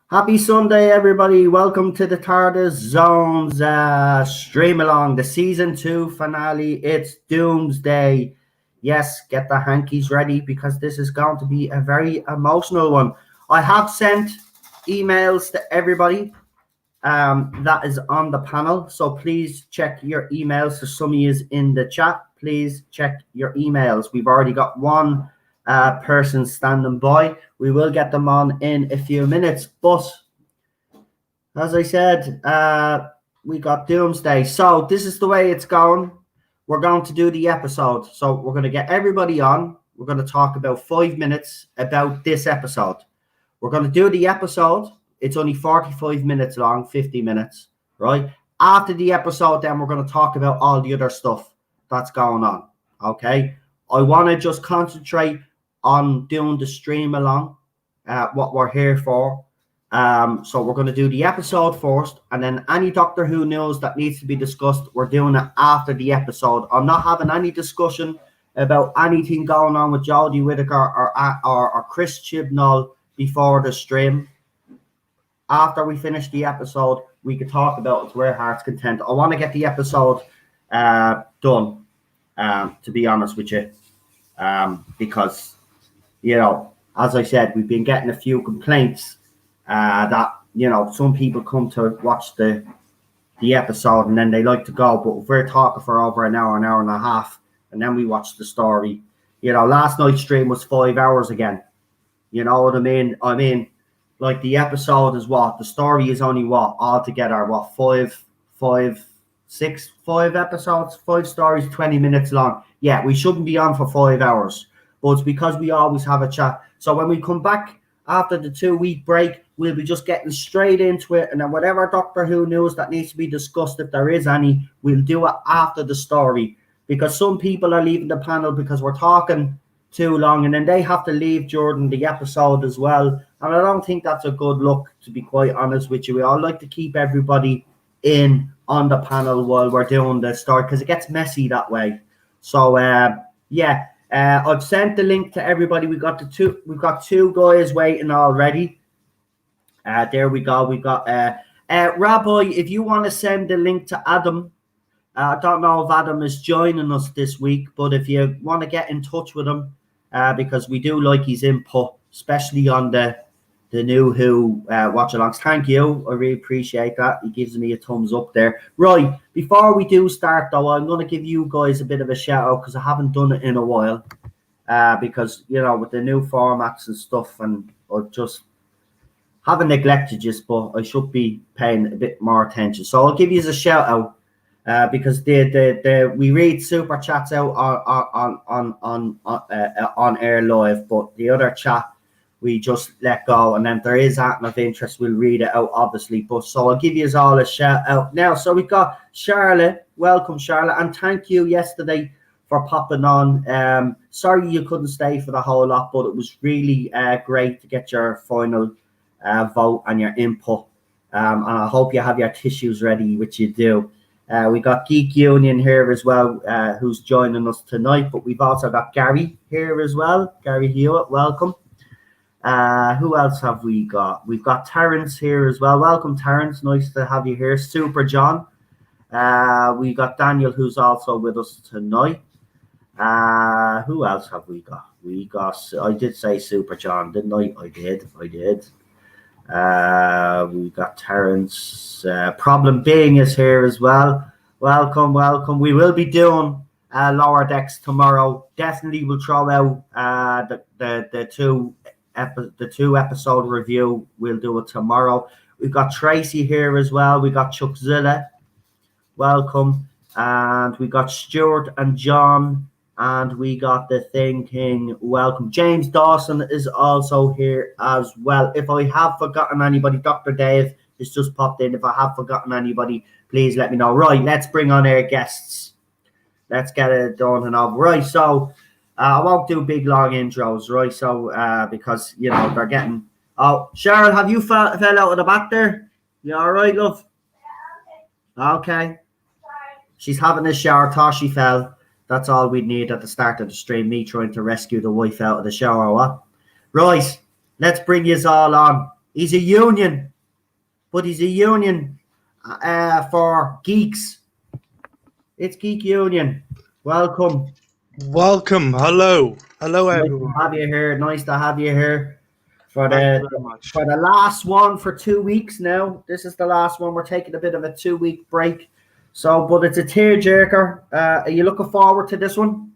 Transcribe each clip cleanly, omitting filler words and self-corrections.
Happy Sunday, everybody. Welcome to the TARDIS Zones Streamalong, the Season 2 finale. It's Doomsday. Yes, get the hankies ready because this is going to be a very emotional one. I have sent emails to everybody that is on the panel, so please check your emails. For some of you in the chat, please check your emails. We've already got one person standing by. We will get them on in a few minutes, but as I said, we got Doomsday. So this is the way it's going. We're going to do the episode. So we're going to get everybody on. We're going to talk about 5 minutes about this episode. We're going to do the episode. It's only 45 minutes long, 50 minutes, right? After the episode, then we're going to talk about all the other stuff that's going on, okay? I want to just concentrate on doing the stream along, what we're here for. So we're going to do the episode first, and then any Doctor Who news that needs to be discussed, we're doing it after the episode. I'm not having any discussion about anything going on with Jodie Whittaker or Chris Chibnall before the stream. After we finish the episode, we could talk about it to our heart's content. I want to get the episode done, to be honest with you, because, you know, as I said, we've been getting a few complaints that, you know, some people come to watch the episode and then they like to go, but if we're talking for over an hour and a half, and then we watch the story, you know, last night's stream was 5 hours again. You know what I mean? I mean, like the episode is what? The story is only what? Altogether, what? Five episodes, 5 stories, 20 minutes long. Yeah, we shouldn't be on for 5 hours, but it's because we always have a chat. So when we come back after the 2-week break, we'll be just getting straight into it. And then whatever Doctor Who news that needs to be discussed, if there is any, we'll do it after the story. Because some people are leaving the panel because we're talking too long, and then they have to leave during the episode as well. And I don't think that's a good look, to be quite honest with you. We all like to keep everybody in on the panel while we're doing the story, because it gets messy that way. So yeah, I've sent the link to everybody. We've got two guys waiting already. There we go. We got Rabbi, if you want to send the link to Adam. I don't know if Adam is joining us this week, but if you want to get in touch with him, because we do like his input, especially on the new Who watch-alongs. Thank you. I really appreciate that. He gives me a thumbs up there. Right, before we do start, though, I'm going to give you guys a bit of a shout-out because I haven't done it in a while. Because, you know, with the new formats and stuff, and I just haven't neglected you, but I should be paying a bit more attention. So I'll give you a shout-out. Because we read super chats out on air live, but the other chat we just let go, and then if there is anything of interest, we'll read it out, obviously. But so I'll give you all a shout out now. So we've got Charlotte. Welcome, Charlotte, and thank you yesterday for popping on. Sorry you couldn't stay for the whole lot, but it was really great to get your final vote and your input. And I hope you have your tissues ready, which you do. We got Geek Union here as well, who's joining us tonight, but we've also got Gary here as well. Gary Hewitt, welcome. Who else have we got? We've got Terrence here as well. Welcome, Terrence. Nice to have you here. Super John. We got Daniel, who's also with us tonight. Who else have we got? I did say Super John, didn't I? I did. We got Terrence. Problem Being is here as well. Welcome. We will be doing Lower Decks tomorrow. Definitely will throw out the two episode review. We'll do it tomorrow. We've got Tracy here as well. We got Chuckzilla. Welcome. And we got Stuart and John. And we got the King. Welcome. James Dawson is also here as well. If I have forgotten anybody, Dr. Dave it's just popped in. If I have forgotten anybody, please let me know. Right, let's bring on our guests. Let's get it done and over. Right, so I won't do big long intros, right? So because they're getting. Oh, Cheryl, have you fell out of the back there? You all right, love? Okay. She's having a shower. Thought she fell. That's all we need at the start of the stream. Me trying to rescue the wife out of the shower. What? Right. Let's bring you all on. He's a union, but he's a union for geeks. It's Geek Union. Welcome. Welcome. Hello. Hello, everyone. Nice to have you here. For the last one for 2 weeks now. This is the last one. We're taking a bit of a 2-week break. So, but it's a tearjerker. Are you looking forward to this one?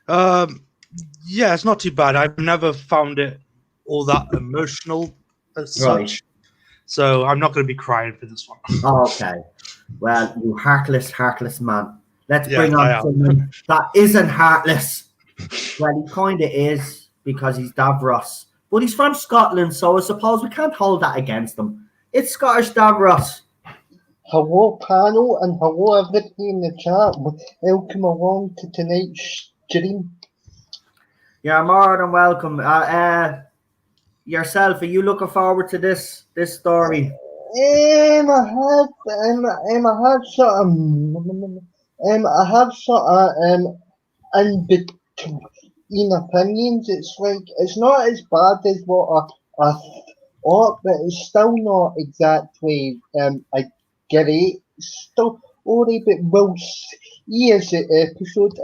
Yeah, it's not too bad. I've never found it all that emotional as such. So I'm not going to be crying for this one. Okay. Well, you heartless man. Let's bring on someone that isn't heartless. Well, he kind of is because he's Davros. But he's from Scotland, so I suppose we can't hold that against him. It's Scottish Davros. Hello, panel, and hello, everybody in the chat. Welcome along to tonight's stream. You're more than welcome. Yourself, are you looking forward to this story? I have some in between opinions. It's like it's not as bad as what I thought, but it's still not exactly a great story. But we'll see as the episode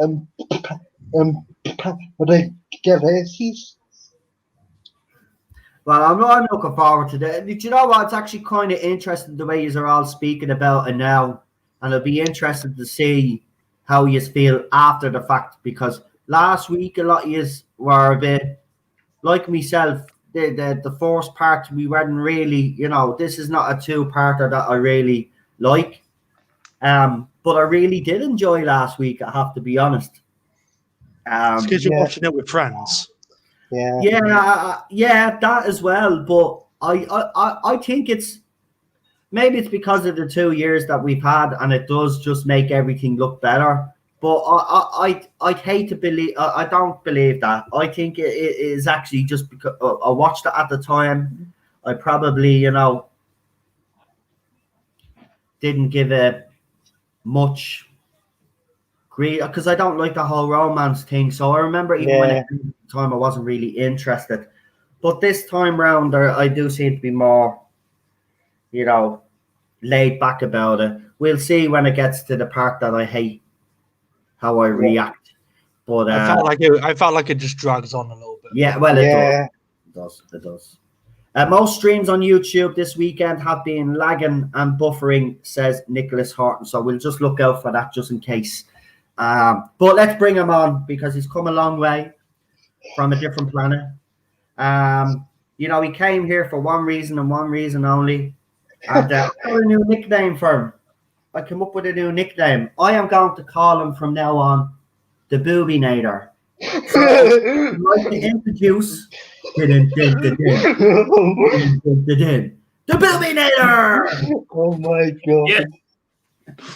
progresses. Well, I'm looking forward to that. Do you know what? It's actually kind of interesting the way you're all speaking about it now. And it'll be interesting to see how you feel after the fact. Because last week, a lot of you were a bit like myself. The first part, we weren't really, this is not a two-parter that I really like. But I really did enjoy last week, I have to be honest. It's because you're watching it with friends. Yeah, that as well. But I think maybe it's because of the 2 years that we've had, and it does just make everything look better. But I'd hate to believe. I don't believe that. I think it is actually just because I watched it at the time. I probably didn't give it much grief because I don't like the whole romance thing. So I remember even when at the time I wasn't really interested. But this time round, I do seem to be more, laid back about it. We'll see when it gets to the part that I hate how I react. But I felt like it just drags on a little bit. Yeah, well, it does. It does. Most streams on YouTube this weekend have been lagging and buffering, says Nicholas Horton. So we'll just look out for that just in case. But let's bring him on because he's come a long way from a different planet. He came here for one reason and one reason only. And I got a new nickname for him. I came up with a new nickname. I am going to call him from now on the Boobinator. So I'd like to introduce the Boobinator. Oh my god! Yeah,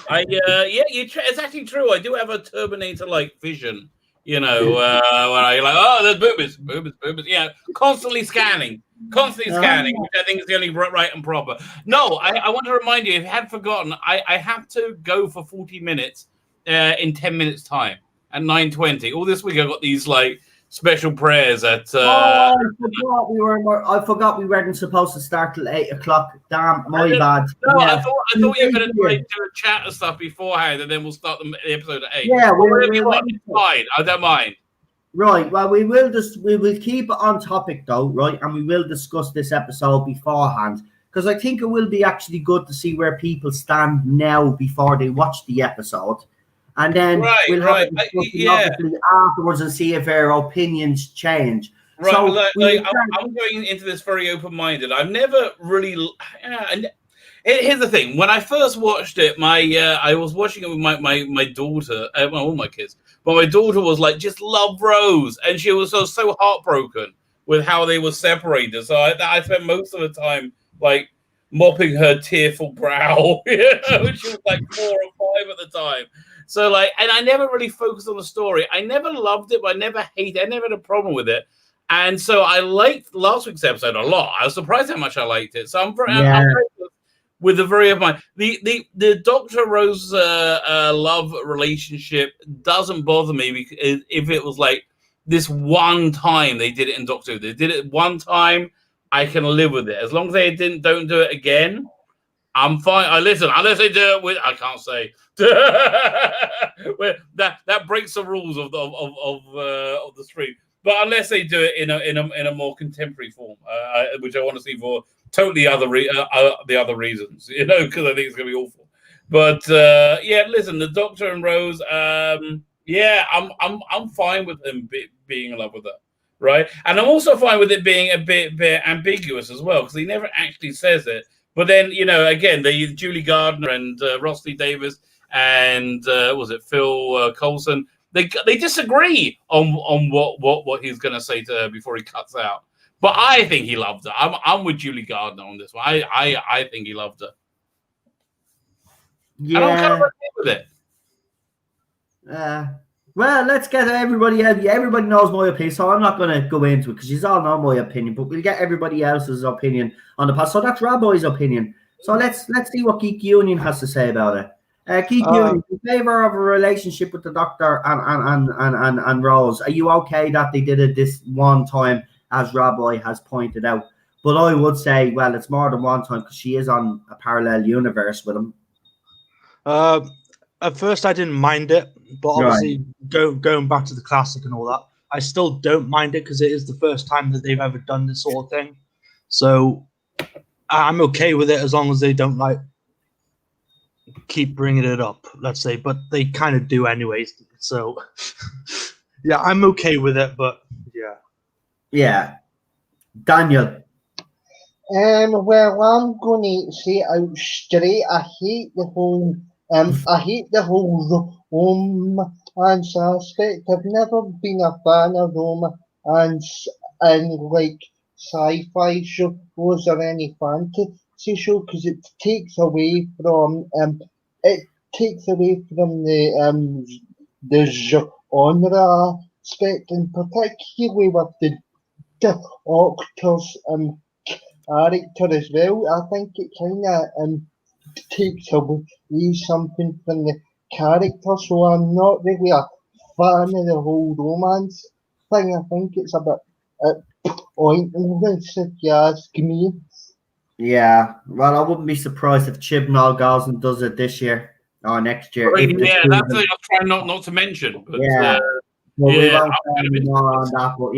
it's actually true. I do have a Terminator-like vision. When I there's boobies. Yeah, constantly scanning, which I think is the only right and proper. No, I want to remind you, if you had forgotten, I have to go for 40 minutes in 10 minutes time at 9:20. All this week I got these special prayers at. I forgot we weren't supposed to start till 8 o'clock. Damn, my bad. No, yeah. I thought you were going to do a chat and stuff beforehand, and then we'll start the episode at 8. Yeah, it's fine. I don't mind. Right. Well, we will keep it on topic though, right? And we will discuss this episode beforehand because I think it will be actually good to see where people stand now before they watch the episode. And then we'll have a discussion obviously afterwards and see if our opinions change. Right. So I'm going into this very open-minded. I've never really. Here's the thing. When I first watched it, I was watching it with my daughter, all my kids. But my daughter was just love Rose, and she was so heartbroken with how they were separated. So I spent most of the time mopping her tearful brow, when she was like 4 or 5 at the time. So like, and I never really focused on the story. I never loved it, but I never hated it. I never had a problem with it. And so I liked last week's episode a lot. I was surprised how much I liked it. So I'm very with the very of mine. The Dr. Rose love relationship doesn't bother me because if it was like this one time they did it in Doctor Who, they did it one time, I can live with it. As long as they don't do it again, I'm fine. I listen, unless they do it with, I can't say. that breaks the rules of the stream. But unless they do it in a more contemporary form, which I want to see for totally the other reasons, because I think it's going to be awful. But listen, the Doctor and Rose, I'm fine with them being in love with her, right? And I'm also fine with it being a bit ambiguous as well, because he never actually says it. But then, again, the Julie Gardner and Rosley Davis and was it Phil Coulson? They disagree on what he's going to say to her before he cuts out. But I think he loved her. I'm with Julie Gardner on this one. I think he loved her. Yeah. And I'm kind of okay with it. Well, let's get everybody out. Everybody knows my opinion, so I'm not going to go into it because you all know my opinion. But we'll get everybody else's opinion on the past. So that's Rabbi's opinion. So let's see what Geek Union has to say about it. Geek Union, in favor of a relationship with the Doctor and Rose. Are you okay that they did it this one time, as Rabbi has pointed out? But I would say, well, it's more than one time because she is on a parallel universe with him. At first, I didn't mind it, but obviously going back to the classic and all that, I still don't mind it because it is the first time that they've ever done this sort of thing. So I'm okay with it as long as they don't keep bringing it up, let's say. But they kind of do anyways. So yeah, I'm okay with it. But yeah, Daniel. Well, I'm going to say out straight, I hate the whole romance aspect. I've never been a fan of romance and like sci-fi shows or any fantasy show because it takes away from the genre aspect, and particularly with the Doctor's character as well. I think it kind of takes away something from the character, so I'm not really a fan of the whole romance thing. I think it's a bit pointless if you ask me. Yeah, well, I wouldn't be surprised if Chibnall goes and does it this year or next year. That's what I'm trying not to mention. But, we won't say more on that, but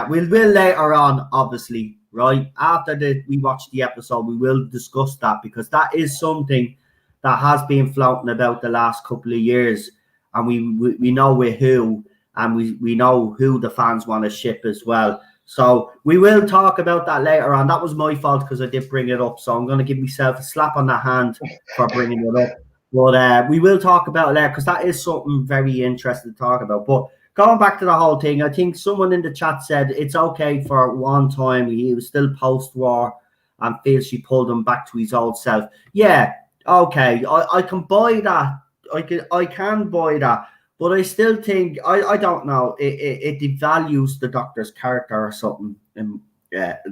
we'll later on, obviously, right? After we watch the episode, we will discuss that because that is something that has been floating about the last couple of years, and we know with who, and we know who the fans want to ship as well. So we will talk about that later on. That was my fault because I did bring it up, so I'm going to give myself a slap on the hand for bringing it up. But we will talk about it later because that is something very interesting to talk about. But going back to the whole thing, I think someone in the chat said it's okay for one time. He was still post-war and feels she pulled him back to his old self. Yeah, okay, I can buy that. I can buy that. But I still think, I don't know, it devalues the Doctor's character or something. And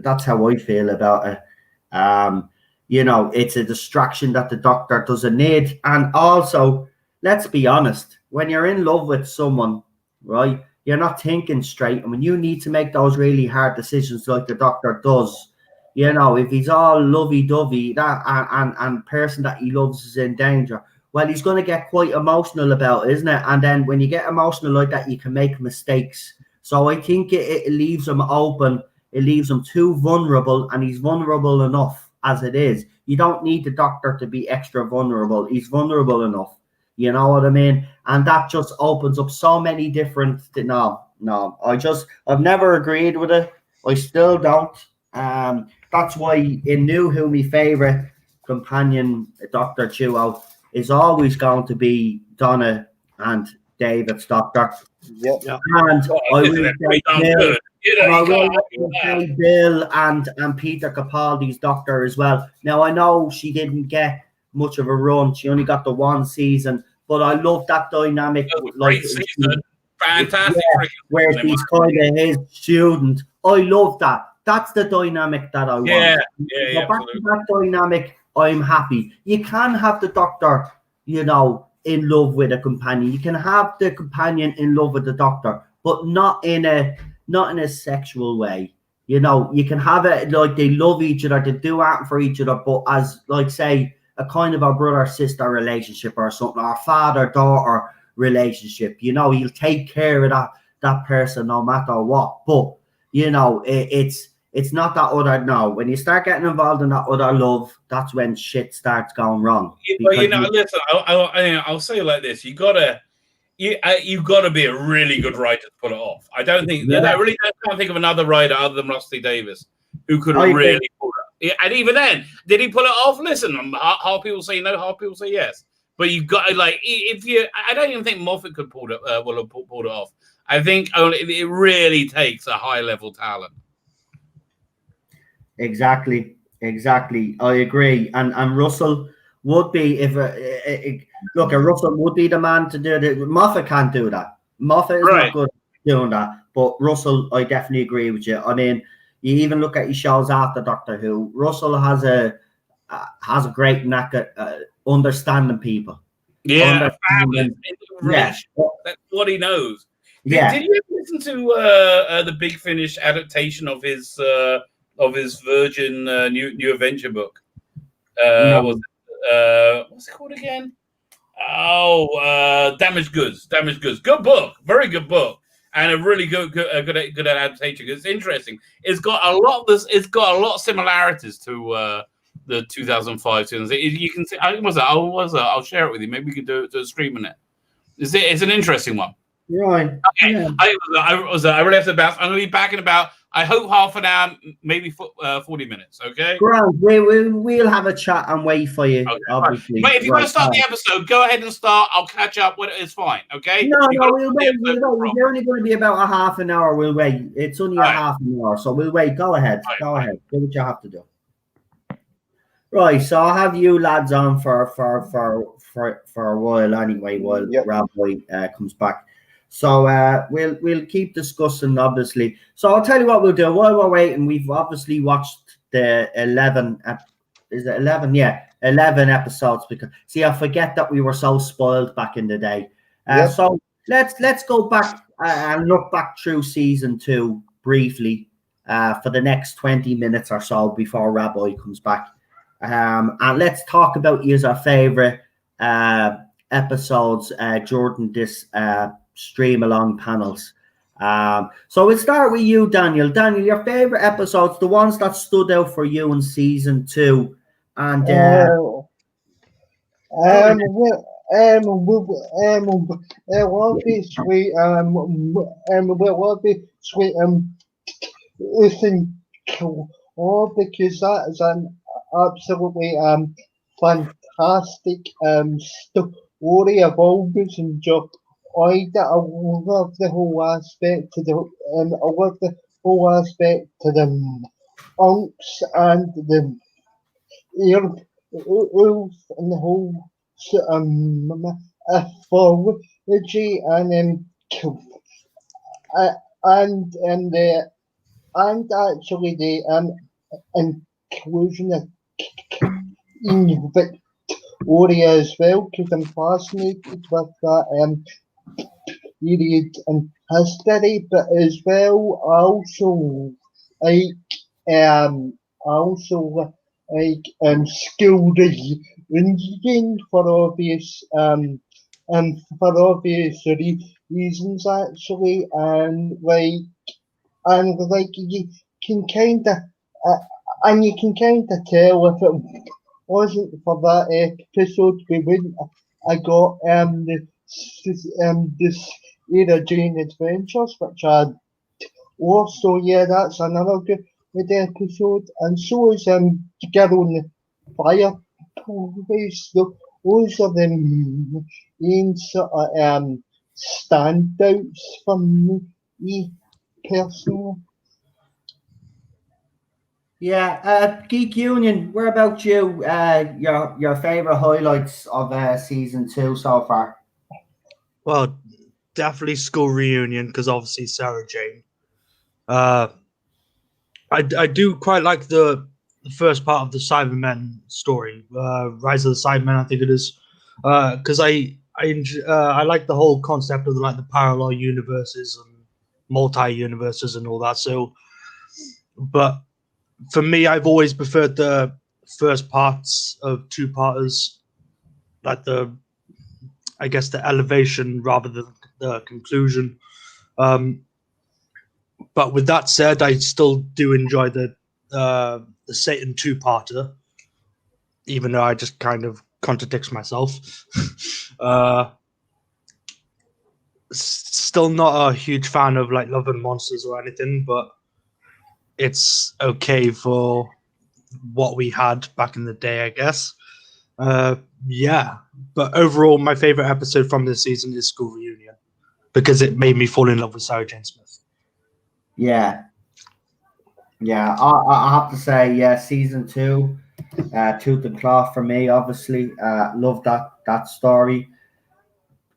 that's how I feel about it. It's a distraction that the Doctor doesn't need. And also, let's be honest, when you're in love with someone, right, you're not thinking straight. And when you need to make those really hard decisions like the Doctor does, if he's all lovey-dovey that and person that he loves is in danger, well, he's going to get quite emotional about it, isn't it? And then when you get emotional like that, you can make mistakes. So I think it leaves him open. It leaves him too vulnerable, and he's vulnerable enough as it is. You don't need the Doctor to be extra vulnerable. He's vulnerable enough. You know what I mean? And that just opens up so many different... No. I've never agreed with it. I still don't. That's why in New Who, my favourite companion Doctor duo is always going to be Donna and David's Doctor. Yep. And I will say You And know, I you will can't argue say Bill and Peter Capaldi's Doctor as well. Now, I know she didn't get much of a run. She only got the one season. But I love that dynamic. that. It was a Like, great season. Fantastic yeah, freaking where season, she's kind of his student. I love that. That's the dynamic that I want. Yeah, So back to that dynamic, I'm happy. You can have the Doctor, you know, in love with a companion. You can have the companion in love with the Doctor, but not in a sexual way. You know, you can have it like they love each other, they do act for each other, but as like say a kind of a brother-sister relationship or something, or father-daughter relationship. You know, you'll take care of that person no matter what. But you know, it's not that other. No, when you start getting involved in that other love, that's when shit starts going wrong. But you know, listen, I'll say it like this: you gotta be a really good writer to pull it off. I don't think I really can't think of another writer other than Rusty Davis who could have really pulled it. Yeah, and even then, did he pull it off? Listen, half people say no, half people say yes. But you've got to, like, if you, I don't even think Moffat could pull it off. I think it really takes a high level talent. Exactly. I agree. And Russell would be look, Russell would be the man to do it. Moffat can't do that. Moffat is not good at doing that. But Russell, I definitely agree with you. I mean, you even look at his shows after Doctor Who. Russell has a great knack at understanding people. Yeah, that's what he knows. Did you ever listen to the Big Finish adaptation of his Virgin New Adventure book? No. What's it called again? Oh, Damaged Goods. Good book, very good book, and a really good adaptation. It's interesting. It's got a lot of similarities to the 2005 seasons. You can see. I'll share it with you. Maybe we could do a stream on it. It's an interesting one. Right. Okay. Yeah. I really have to bounce. I'm going to be back in about, I hope, half an hour, maybe 40 minutes. Okay. Grant, we'll have a chat and wait for you. Okay, obviously. But if you want to start the episode, go ahead and start. I'll catch up. It's fine. Okay. No, we'll wait. You're only going to be about a half an hour. We'll wait. It's only a half an hour, so we'll wait. Go ahead. Go ahead. Do what you have to do. Right. So I'll have you lads on for a while anyway, while Rabbi comes back. So we'll keep discussing, obviously. So I'll tell you what we'll do while we're waiting. We've obviously watched the 11. Is it 11? Yeah, 11 episodes. Because see, I forget that we were so spoiled back in the day. So let's go back and look back through season 2 briefly for the next 20 minutes or so before Rabbi comes back, and let's talk about your favorite episodes during this Streamalong panels. So we'll start with you, Daniel. Daniel, your favorite episodes, the ones that stood out for you in season 2, and listen, because that is an absolutely fantastic story of August and Joe. I love the whole aspect to the monks and the elves and the whole mythology and actually the inclusion of in Victoria as well, because I'm fascinated with that period in history, but as well school reading for obvious reasons actually, and you can kind of tell if it wasn't for that episode we wouldn't have got this Jane Adventures, which I also that's another good episode, and so is Girl on the Fireplace. Those are the main sort of standouts for me personally. Geek Union, where about you? Your favorite highlights of season 2 so far? Well, definitely school reunion because obviously Sarah Jane. I do quite like the first part of the Cybermen story, Rise of the Cybermen. I think it is because I like the whole concept of the parallel universes and multi-universes and all that. So, but for me, I've always preferred the first parts of two-parters, like the elevation rather than the conclusion. But with that said, I still do enjoy the Satan two-parter, even though I just kind of contradicts myself. Still not a huge fan of Love and Monsters or anything, but it's okay for what we had back in the day, I guess. Yeah, but overall, my favorite episode from this season is School Reunion because it made me fall in love with Sarah Jane Smith. Yeah, I have to say, season 2, tooth and claw for me. Obviously, love that story.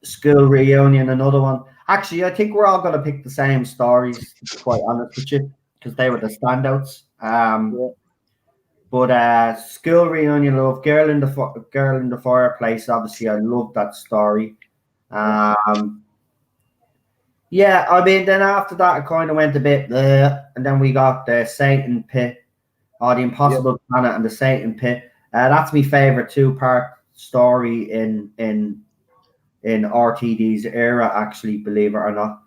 School Reunion, another one. Actually, I think we're all going to pick the same stories, to be quite honest with you, because they were the standouts. But School Reunion, love. Girl in the Fireplace. Obviously, I love that story. Yeah, I mean, then after that, it kind of went a bit there, and then we got the Satan Pit, or the Impossible Planet and the Satan Pit. That's my favorite 2-part story in RTD's era, actually, believe it or not.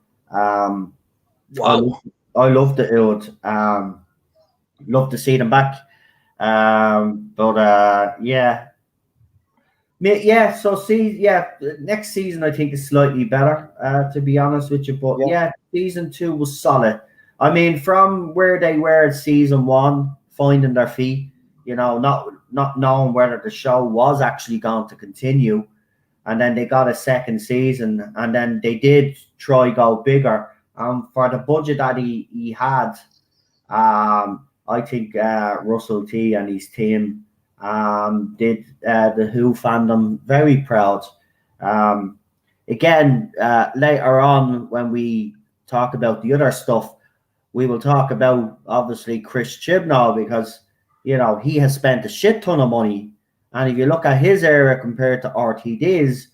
Wow. I love the old. Love to see them back. Next season I think is slightly better, to be honest with you. But season 2 was solid. I mean, from where they were at season 1, finding their feet, not knowing whether the show was actually going to continue, and then they got a second season, and then they did try go bigger. For the budget that he had, I think Russell T and his team did the Who fandom very proud. Again, later on when we talk about the other stuff, we will talk about obviously Chris Chibnall, because he has spent a shit ton of money, and if you look at his era compared to RTD's,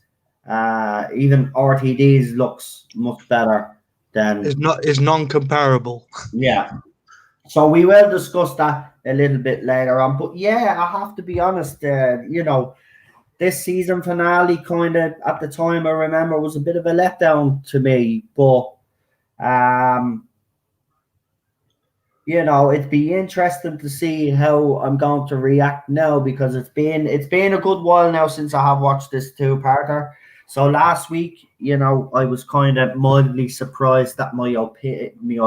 even RTD's looks much better than is non-comparable. Yeah. So we will discuss that a little bit later on. But yeah, I have to be honest, this season finale kind of, at the time I remember, was a bit of a letdown to me. But, it'd be interesting to see how I'm going to react now, because it's been a good while now since I have watched this 2-parter. So last week, I was kind of mildly surprised that my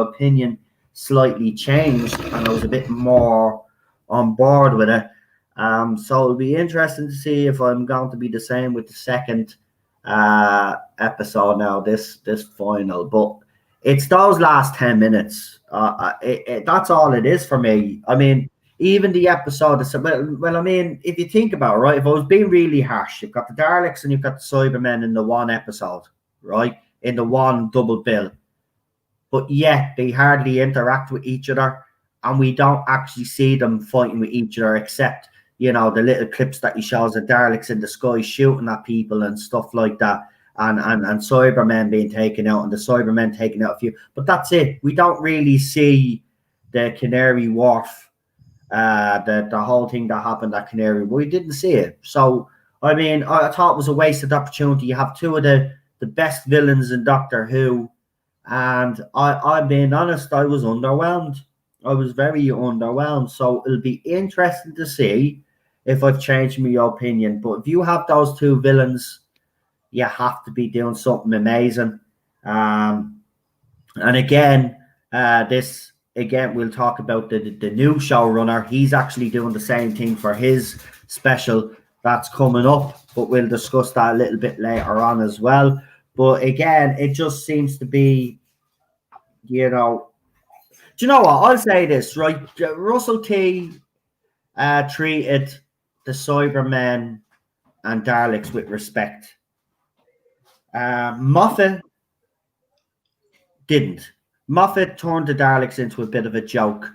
opinion slightly changed, and I was a bit more on board with it. So it'll be interesting to see if I'm going to be the same with the second episode now, this final. But it's those last 10 minutes. That's all it is for me. I mean, even the episode is, well, I mean, if you think about it, right, if I was being really harsh, you've got the Daleks and you've got the Cybermen in the one episode, right, in the one double bill. But yet they hardly interact with each other, and we don't actually see them fighting with each other, except, the little clips that he shows of Daleks in the sky shooting at people and stuff like that, and Cybermen being taken out, and the Cybermen taking out a few. But that's it. We don't really see the Canary Wharf, the whole thing that happened at Canary. We didn't see it. So, I mean, I thought it was a wasted opportunity. You have two of the best villains in Doctor Who, and I'm being honest, I was underwhelmed. I was very underwhelmed. So it'll be interesting to see if I've changed my opinion. But if you have those two villains, you have to be doing something amazing. And again, we'll talk about the new showrunner. He's actually doing the same thing for his special that's coming up, but we'll discuss that a little bit later on as well. But again, it just seems to be, Do you know what? I'll say this, right? Russell T treated the Cybermen and Daleks with respect. Moffat didn't. Moffat turned the Daleks into a bit of a joke.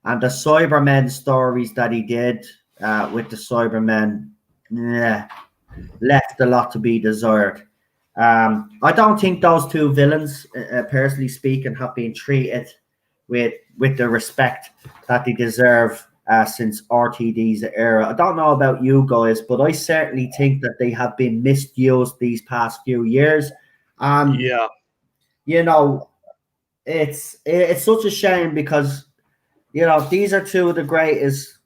And the Cybermen stories that he did with the Cybermen left a lot to be desired. I don't think those two villains, personally speaking, have been treated with the respect that they deserve since RTD's era. I don't know about you guys, but I certainly think that they have been misused these past few years. Yeah. You know, it's such a shame because, you know, these are two of the greatest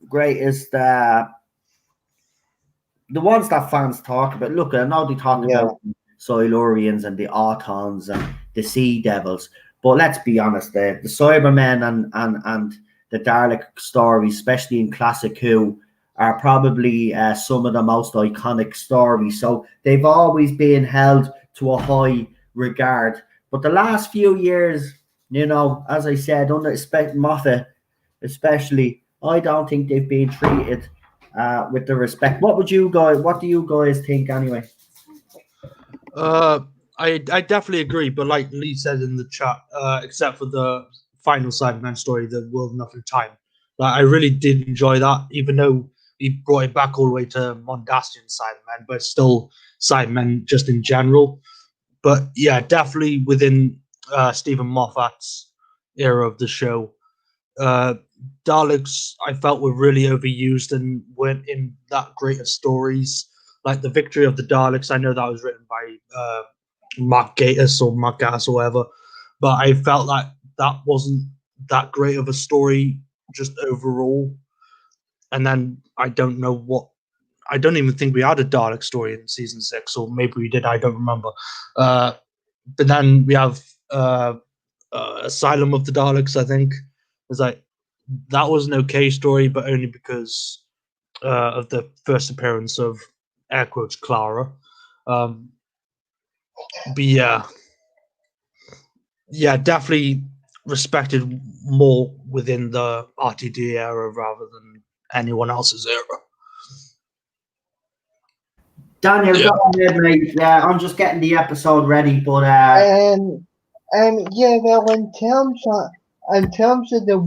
the ones that fans talk about. Look, I know they talk about Silurians and the Autons and the Sea Devils, but let's be honest, the Cybermen and the Dalek stories, especially in Classic Who, are probably some of the most iconic stories. So they've always been held to a high regard. But the last few years, you know, as I said, under Moffat especially, I don't think they've been treated with the respect. What do you guys think anyway? I definitely agree, but like Lee said in the chat, except for the final Cyberman story, The World of Nothing Time, like I really did enjoy that, even though he brought it back all the way to Mondasian Cybermen, but still Cybermen just in general. But yeah, definitely within Stephen Moffat's era of the show, Daleks I felt were really overused and weren't in that great of stories. Like the Victory of the Daleks, I know that was written by Mark Gatiss or whatever, but I felt like that wasn't that great of a story just overall. And then I don't even think we had a Dalek story in season 6, or maybe we did, I don't remember. But then we have Asylum of the Daleks, I think. It's like, that was an okay story, but only because of the first appearance of, air quotes, Clara. But yeah, definitely respected more within the RTD era rather than anyone else's era. Daniel, go ahead, mate. Yeah, I'm just getting the episode ready, but yeah, well, in terms of the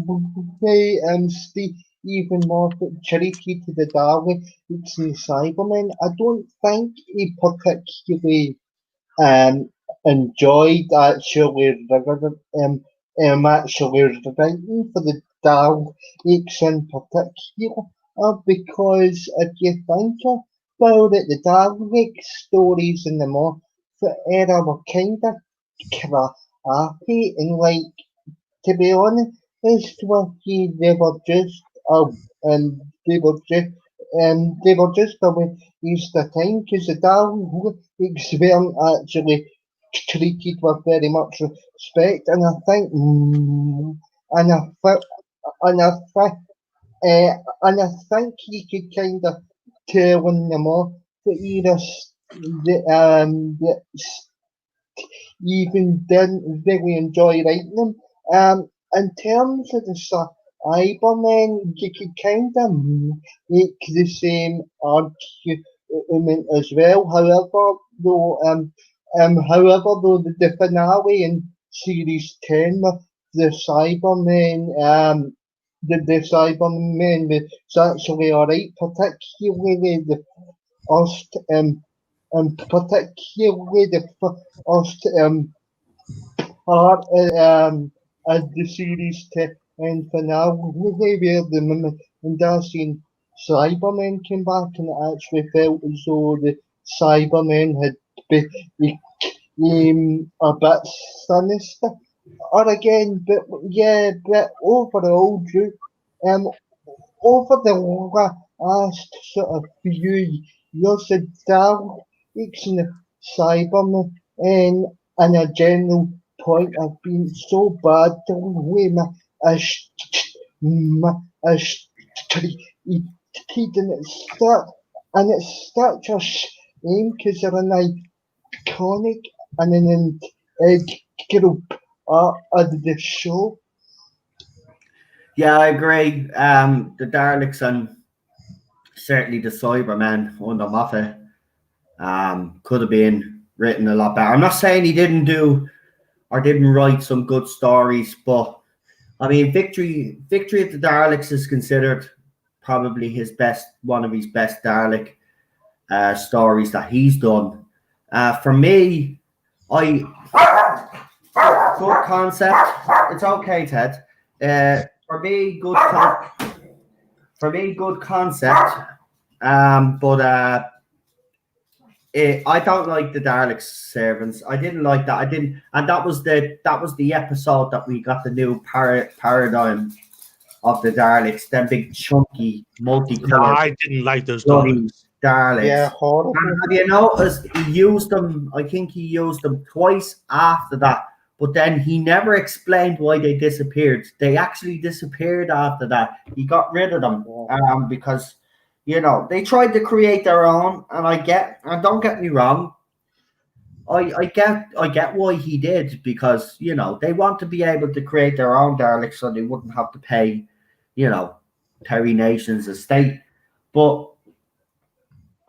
way Stephen Moffat treated the Daleks and Cybermen, I don't think he particularly enjoyed actually writing for the Daleks in particular, because if you think about it, the Dalek stories in the Moffat era were kind of crappy, and like, to be honest with you, they were just a waste of time, because the Daleks weren't actually treated with very much respect, and I think you could kind of tell in the Moffat era that Stephen didn't really enjoy writing them. In terms of the Cybermen, you could kind of make the same argument as well. However, though, the finale in series 10, the Cybermen, the Cybermen was actually alright, particularly the first, part of the series 10 finale, where the Mondasian Cybermen came back, and it actually felt as though the Cybermen had became a bit sinister. Or again, but overall, over the last sort of few years, the Daleks and the Cybermen and a general point have been so bad the way and it's such a shame, because they're an iconic and an integral part of the show. Yeah, I agree. The Daleks and certainly the Cybermen under Moffat could have been written a lot better. I'm not saying he didn't do or didn't write some good stories, but I mean, Victory of the Daleks is considered probably one of his best Dalek stories that he's done. For me, good concept. It's okay, Ted. For me, good concept. But I don't like the Dalek servants. I didn't like that. I didn't, and that was the episode that we got the new paradigm of the Daleks. Them big chunky multicolored. No, I didn't like those Daleks. Yeah, horrible. And have you noticed he used them? I think he used them twice after that. But then he never explained why they disappeared. They actually disappeared after that. He got rid of them because, you know, they tried to create their own. And don't get me wrong, I get why he did, because, you know, they want to be able to create their own Daleks so they wouldn't have to pay, you know, Terry Nation's estate. But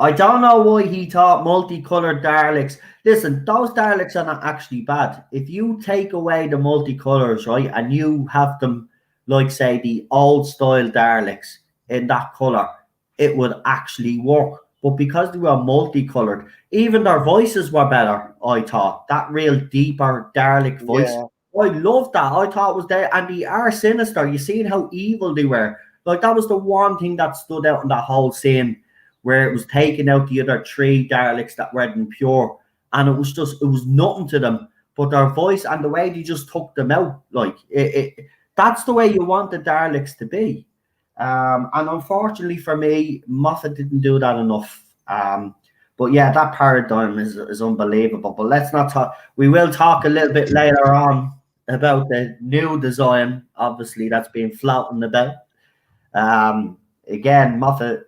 I don't know why he thought multicolored Daleks. Listen, those Daleks are not actually bad. If you take away the multicolors, right, and you have them like, say, the old style Daleks in that color, it would actually work. But because they were multicolored, even their voices were better, I thought. That real deeper Dalek voice. Yeah. I loved that. I thought it was there. And they are sinister. You seen how evil they were. Like, that was the one thing that stood out in that whole scene, where it was taking out the other three Daleks that weren't pure, and it was nothing to them, but their voice and the way they just took them out, like that's the way you want the Daleks to be. And unfortunately for me, Moffat didn't do that enough. But yeah, that paradigm is unbelievable. But let's not talk. We will talk a little bit later on about the new design, obviously, that's being floating about. Again, Moffat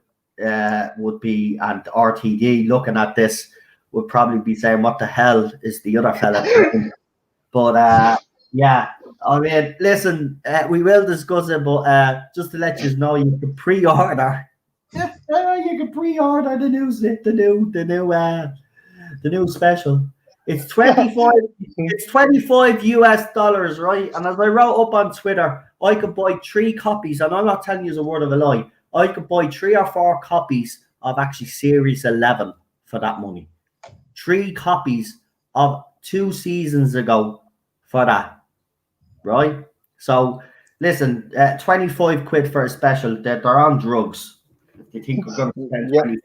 would be, and RTD looking at this would probably be saying, what the hell is the other fella doing? But yeah, I mean, listen, we will discuss it, but just to let you know, you can pre-order the new special. It's 25 it's $25 US, right? And as I wrote up on Twitter, I could buy 3 copies, and I'm not telling you a word of a lie. I could buy 3 or 4 copies of actually Series 11 for that money. 3 copies of 2 seasons ago for that, right? So, listen, 25 quid for a special. They're on drugs. They think we're going to spend 25.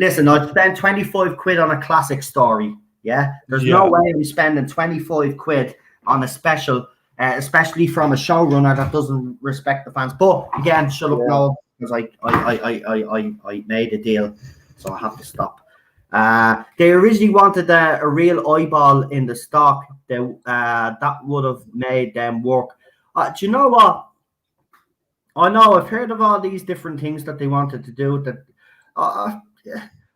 Listen, I'd spend 25 quid on a classic story, yeah? There's no way I'm spending 25 quid on a special, especially from a showrunner that doesn't respect the fans. But, again, shut up, no. Because I made a deal, so I have to stop. They originally wanted a real eyeball in the stock. That would have made them work. Do you know what? I know I've heard of all these different things that they wanted to do. That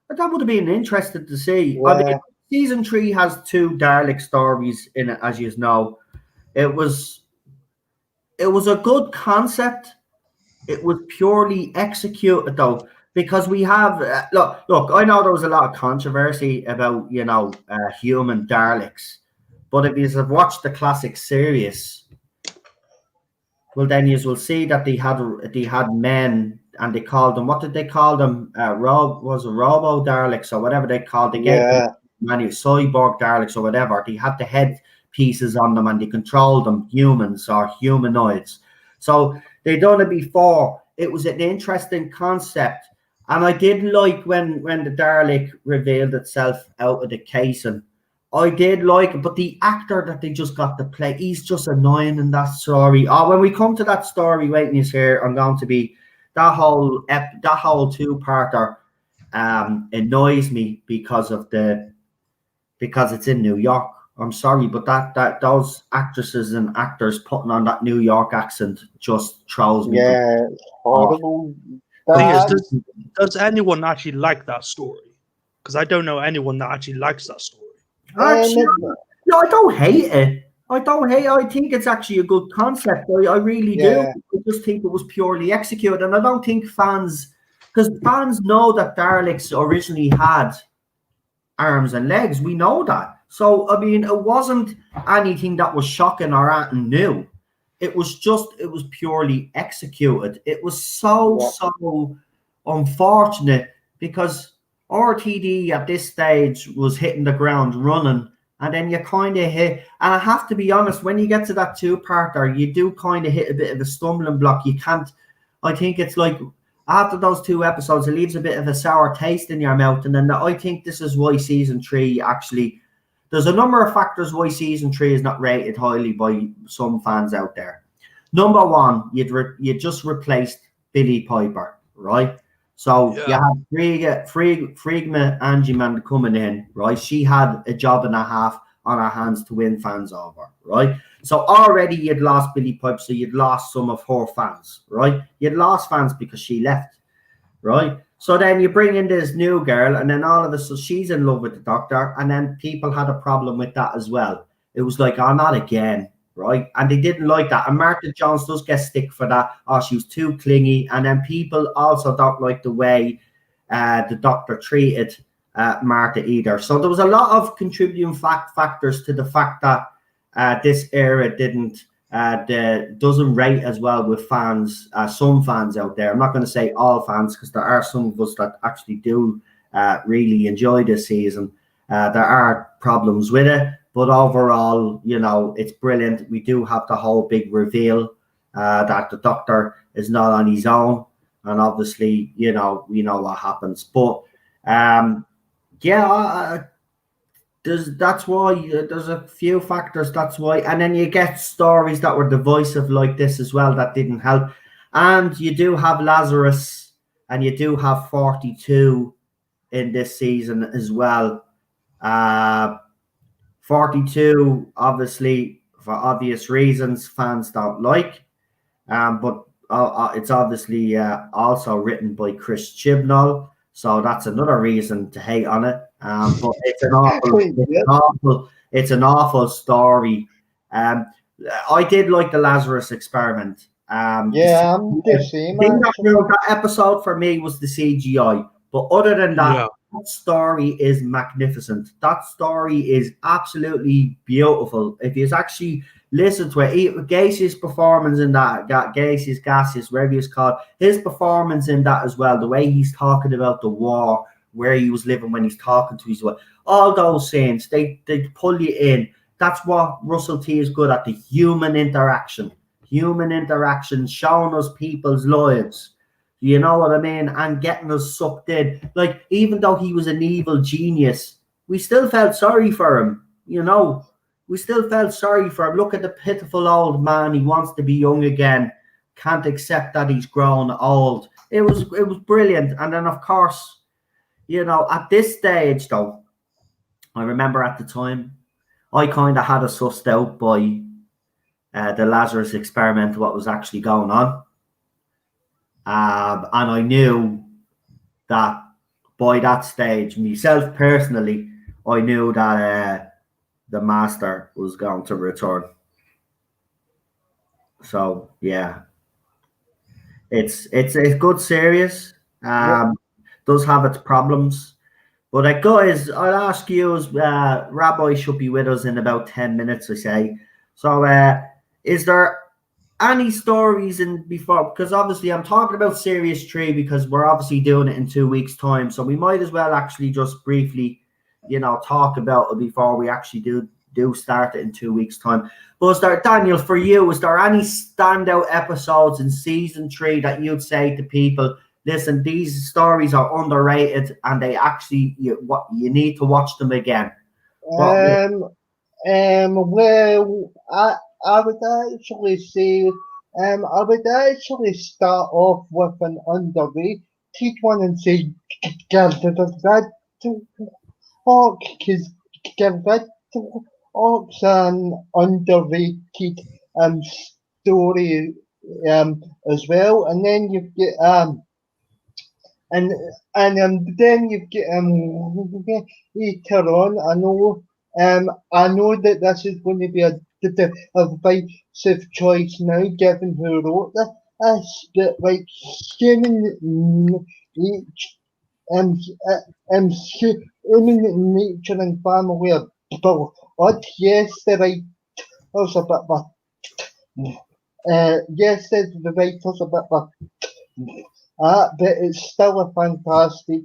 would have been interesting to see. Yeah. I mean, season 3 has 2 Dalek stories in it, as you know. It was a good concept. It was purely executed, though, because we have look. I know there was a lot of controversy about, you know, human Daleks, but if you have watched the classic series, well, then you will see that they had men, and they called them, what did they call them? Robo Daleks or whatever they called them. Cyborg Daleks or whatever. They had the head pieces on them, and they controlled them, humans or humanoids. So they done it before. It was an interesting concept, and I did like when the Dalek revealed itself out of the casing. I did like it, but the actor that they just got to play, he's just annoying in that story. When we come to that story, waiting is here, I'm going to be that whole 2-parter annoys me because it's in New York. I'm sorry, but that those actresses and actors putting on that New York accent just throws me. Yeah, it's horrible. Does anyone actually like that story? Because I don't know anyone that actually likes that story. Actually, no, I don't hate it. I don't hate. I think it's actually a good concept. I really do. I just think it was purely executed, and I don't think fans, because fans know that Daleks originally had arms and legs. We know that. So I mean, it wasn't anything that was shocking or anything new. It was purely executed. It was so unfortunate because RTD at this stage was hitting the ground running, and then you kind of hit. And I have to be honest, when you get to that two-parter, you do kind of hit a bit of a stumbling block. You can't. I think it's like after those 2 episodes, it leaves a bit of a sour taste in your mouth, and then I think this is why season 3 actually. There's a number of factors why season 3 is not rated highly by some fans out there. Number one, you just replaced Billy Piper, right? So you have Frigma Angiman coming in, right? She had a job and a half on her hands to win fans over, right? So already you'd lost Billy Piper, so you'd lost some of her fans, right? You'd lost fans because she left, right? So then you bring in this new girl, and then all of a sudden she's in love with the Doctor, and then people had a problem with that as well. It was like, oh, not again, right? And they didn't like that. And Martha Jones does get stick for that. Oh, she was too clingy. And then people also don't like the way the Doctor treated Martha either. So there was a lot of contributing factors to the fact that this era doesn't rate as well with fans, some fans out there. I'm not going to say all fans, because there are some of us that actually do really enjoy this season. There are problems with it, but overall, you know, it's brilliant. We do have the whole big reveal that the Doctor is not on his own, and obviously, you know, we know what happens. But that's why there's a few factors. That's why, and then you get stories that were divisive like this as well that didn't help. And you do have Lazarus, and you do have 42 in this season as well. 42, obviously, for obvious reasons, fans don't like. But it's obviously also written by Chris Chibnall, so that's another reason to hate on it. But it's an awful story. I did like the Lazarus Experiment. I'm the same. That episode for me was the CGI, but other than that, that story is magnificent. That story is absolutely beautiful. If you actually listen to it, Gacy's performance in that, Gaseous, wherever he's called, his performance in that as well, the way he's talking about the war, where he was living when he's talking to his wife, all those scenes, they pull you in. That's what Russell T is good at, the human interaction, showing us people's lives. You know what I mean? And getting us sucked in. Like, even though he was an evil genius, we still felt sorry for him. You know, we still felt sorry for him. Look at the pitiful old man. He wants to be young again. Can't accept that he's grown old. It was brilliant. And then, of course, you know, at this stage, though, I remember at the time, I kind of had a sussed out by the Lazarus Experiment, what was actually going on. And I knew that by that stage, myself personally, I knew that the Master was going to return. So yeah, it's a good series. Does have its problems, but guys, I'll ask you as Rabbi should be with us in about 10 minutes, I say. So is there any stories in before, because obviously I'm talking about Series 3 because we're obviously doing it in 2 weeks' time, so we might as well actually just briefly, you know, talk about it before we actually do start it in 2 weeks' time. But is there, Daniel, for you, is there any standout episodes in season 3 that you'd say to people, listen, these stories are underrated and they actually you need to watch them again? Well, I would actually say, I would actually start off with an underrated one and say, give that to Hawk, because give that to Hawk's an underrated story as well. And then you get and then you get later on, I know that this is going to be a the advice of choice now, given who wrote this, but like human human nature and family are odd. Yes, the writers a bit of yes, the writers a bit of but it's still a fantastic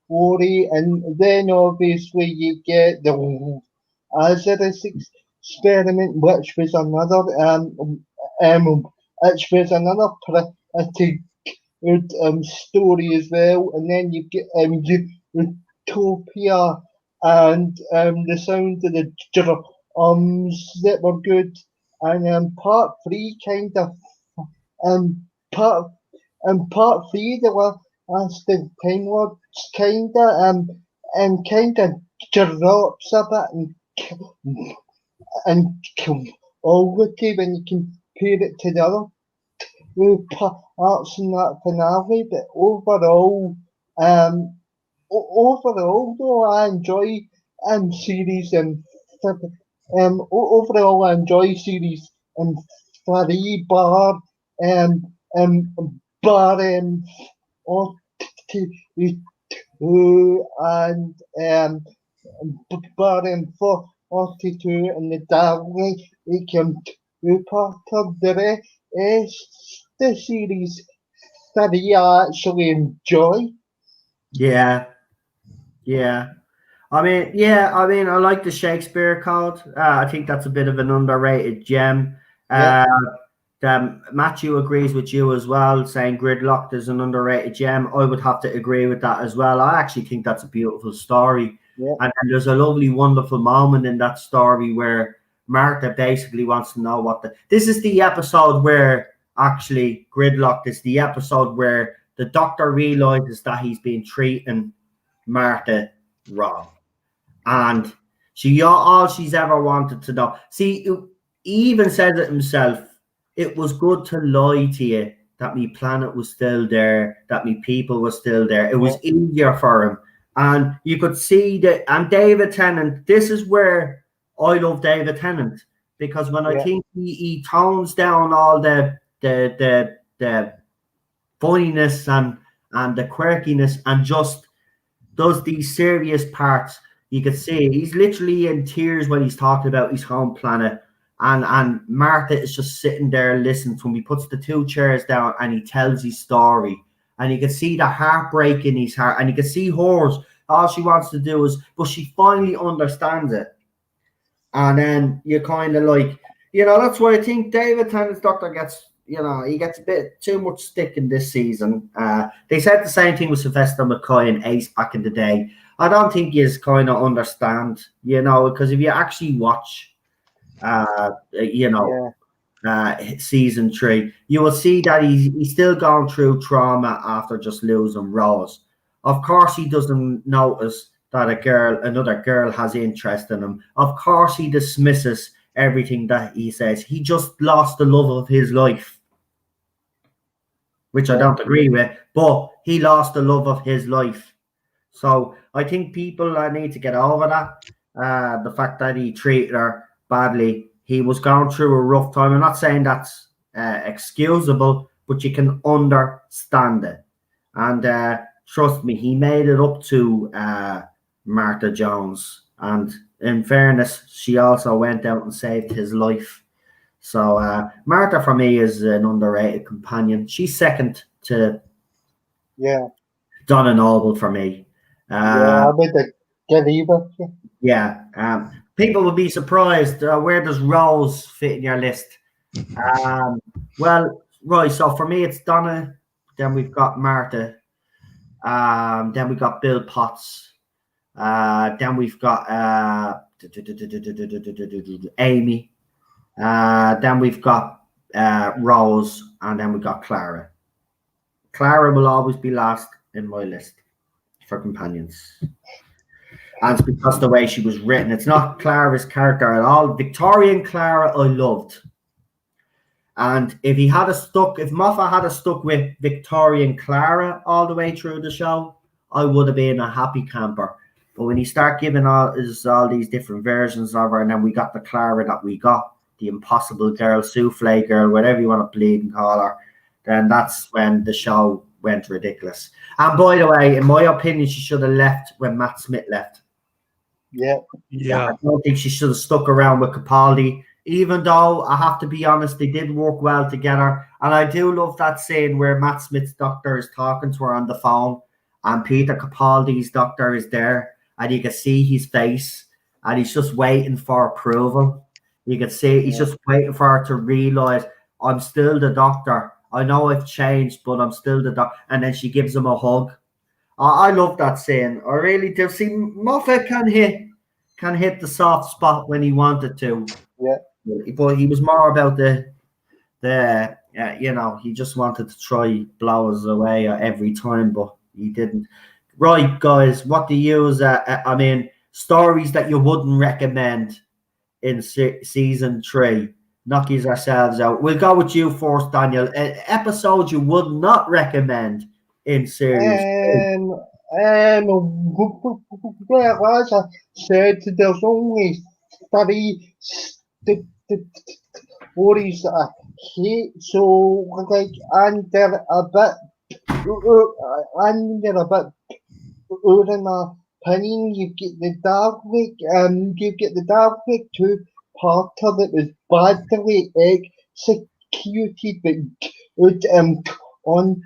story, and then obviously you get the Lazarus experiment, which was another which was another pretty good story as well, and then you get Utopia and the sound of the that were good, and part three kind of part part three the last Time Lords kind of drops a bit and quality when you compare it to the other parts in that finale, but overall though I enjoy series overall I enjoy series 3 bar bar 42 and bar 42 and the Darling it can be part of the rest the series 3 I actually enjoy. Yeah. I mean, I like the Shakespeare Code. I think that's a bit of an underrated gem. Matthew agrees with you as well, saying Gridlocked is an underrated gem. I would have to agree with that as well. I actually think that's a beautiful story. Yeah. And there's a lovely, wonderful moment in that story where Martha basically wants to know this is the episode where actually Gridlocked is the episode where the doctor realizes that he's been treating Martha wrong. And all she's ever wanted to know. See, he even says it himself. It was good to lie to you that my planet was still there, that my people were still there. It was easier for him. And you could see that. And David Tennant, this is where I love David Tennant, because when I think he tones down all the funniness and the quirkiness and just does these serious parts. You could see he's literally in tears when he's talking about his home planet, and Martha is just sitting there listening to him. He puts the 2 chairs down and he tells his story, and you can see the heartbreak in his heart, and you can see hers. All she wants to do is, but she finally understands it, and then you're kind of like, that's why I think David Tennant's Doctor gets. He gets a bit too much stick in this season. They said the same thing with Sylvester McCoy and Ace back in the day. I don't think you kind of understand, because if you actually watch, season 3, you will see that he's still going through trauma after just losing Rose. Of course, he doesn't notice that another girl has interest in him. Of course, he dismisses everything that he says. He just lost the love of his life, which I don't agree with, but he lost the love of his life. So I think people need to get over that. The fact that he treated her badly. He was going through a rough time. I'm not saying that's excusable, but you can understand it. And trust me, he made it up to Martha Jones. And in fairness, she also went out and saved his life. So Martha, for me, is an underrated companion. She's second to Donna Noble for me. People will be surprised. Where does Rose fit in your list? So for me, it's Donna. Then we've got Martha. Then we've got Bill Potts. Then we've got Amy. Then we've got Rose, and then we've got Clara. Clara will always be last in my list for companions. And it's because the way she was written. It's not Clara's character at all. Victorian Clara I loved. And if Moffat had stuck with Victorian Clara all the way through the show, I would have been a happy camper. But when you start giving all these different versions of her, and then we got the Clara that we got, the impossible girl, souffle girl, whatever you want to bleed and call her, then that's when the show went ridiculous. And by the way, in my opinion, she should have left when Matt Smith left. Yeah. I don't think she should have stuck around with Capaldi, even though I have to be honest, they did work well together. And I do love that scene where Matt Smith's doctor is talking to her on the phone and Peter Capaldi's doctor is there and you can see his face and he's just waiting for approval. You can see he's just waiting for her to realize, I'm still the doctor. I know I've changed, but I'm still the doctor. And then she gives him a hug. I love that scene. I really do. See, Moffat can hit the soft spot when he wanted to. Yeah. But he was more about the he just wanted to try blow us away every time, but he didn't. Right, guys, what do you use? I mean, stories that you wouldn't recommend in season 3. Knockies ourselves out. We'll go with you first, Daniel. Episodes you would not recommend in series 3. Well, as I said, there's only 3 stories that I hate. So, like, and they're a bit out in my opinion. You get the Dalek, you get the Dalek 2-parter that was badly executed, but on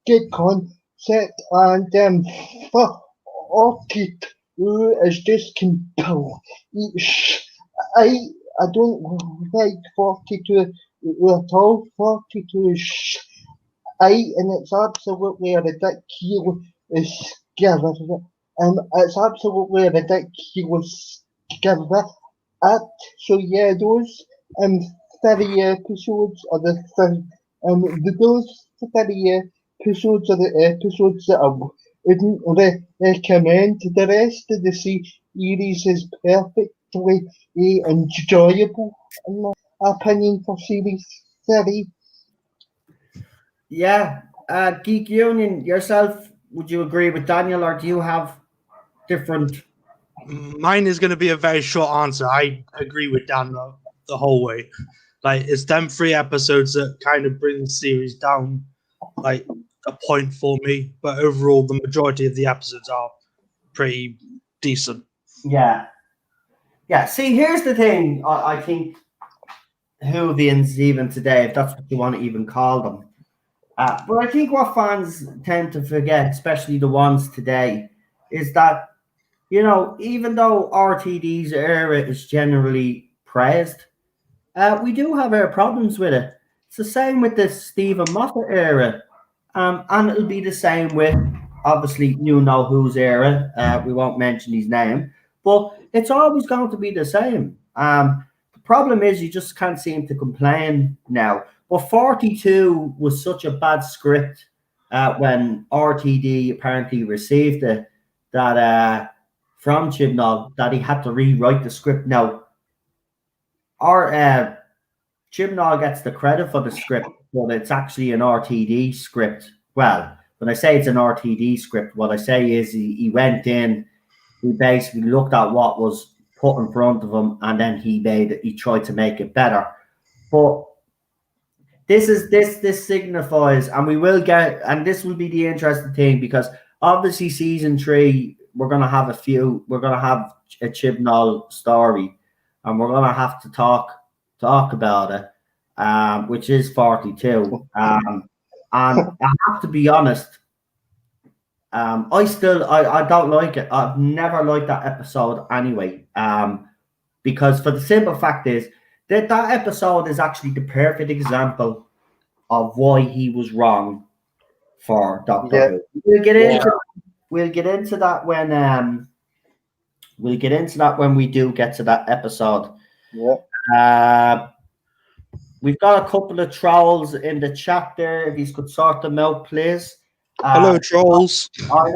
good concept, and for Orchid is just compelling. I don't like 42 at all. 42 is and it's absolutely ridiculous. It's absolutely ridiculous. So yeah, those 30 episodes are those 30 episodes are the episodes that I wouldn't recommend. The rest of the series is perfectly enjoyable in my opinion for series 30. Yeah, Geek Union, yourself, would you agree with Daniel, or do you have different? Mine is going to be a very short answer. I agree with Dan the whole way. Like, it's them 3 episodes that kind of bring the series down, like, a point for me. But overall, the majority of the episodes are pretty decent. Yeah. See, here's the thing. I think Whovians even today, if that's what you want to even call them. But I think what fans tend to forget, especially the ones today, is that, even though RTD's era is generally praised, we do have our problems with it. It's the same with the Stephen Moffat era, and it'll be the same with, obviously, whose era. We won't mention his name, but it's always going to be the same. The problem is you just can't seem to complain now. But 42 was such a bad script when RTD apparently received it from Chibnall that he had to rewrite the script. Now, Chibnall gets the credit for the script, but it's actually an RTD script. Well, when I say it's an RTD script, what I say is he went in, he basically looked at what was put in front of him, and then he tried to make it better. But this signifies, and we will get, and this will be the interesting thing, because obviously season 3 we're gonna have a Chibnall story, and we're gonna have to talk about it, which is 42. And I have to be honest, I don't like it. I've never liked that episode anyway, because for the simple fact is that episode is actually the perfect example of why he was wrong for Doctor Who. We'll get into that when we do get to that episode. Yeah. We've got a couple of trolls in the chat there. If you could sort them out, please. Hello, trolls. I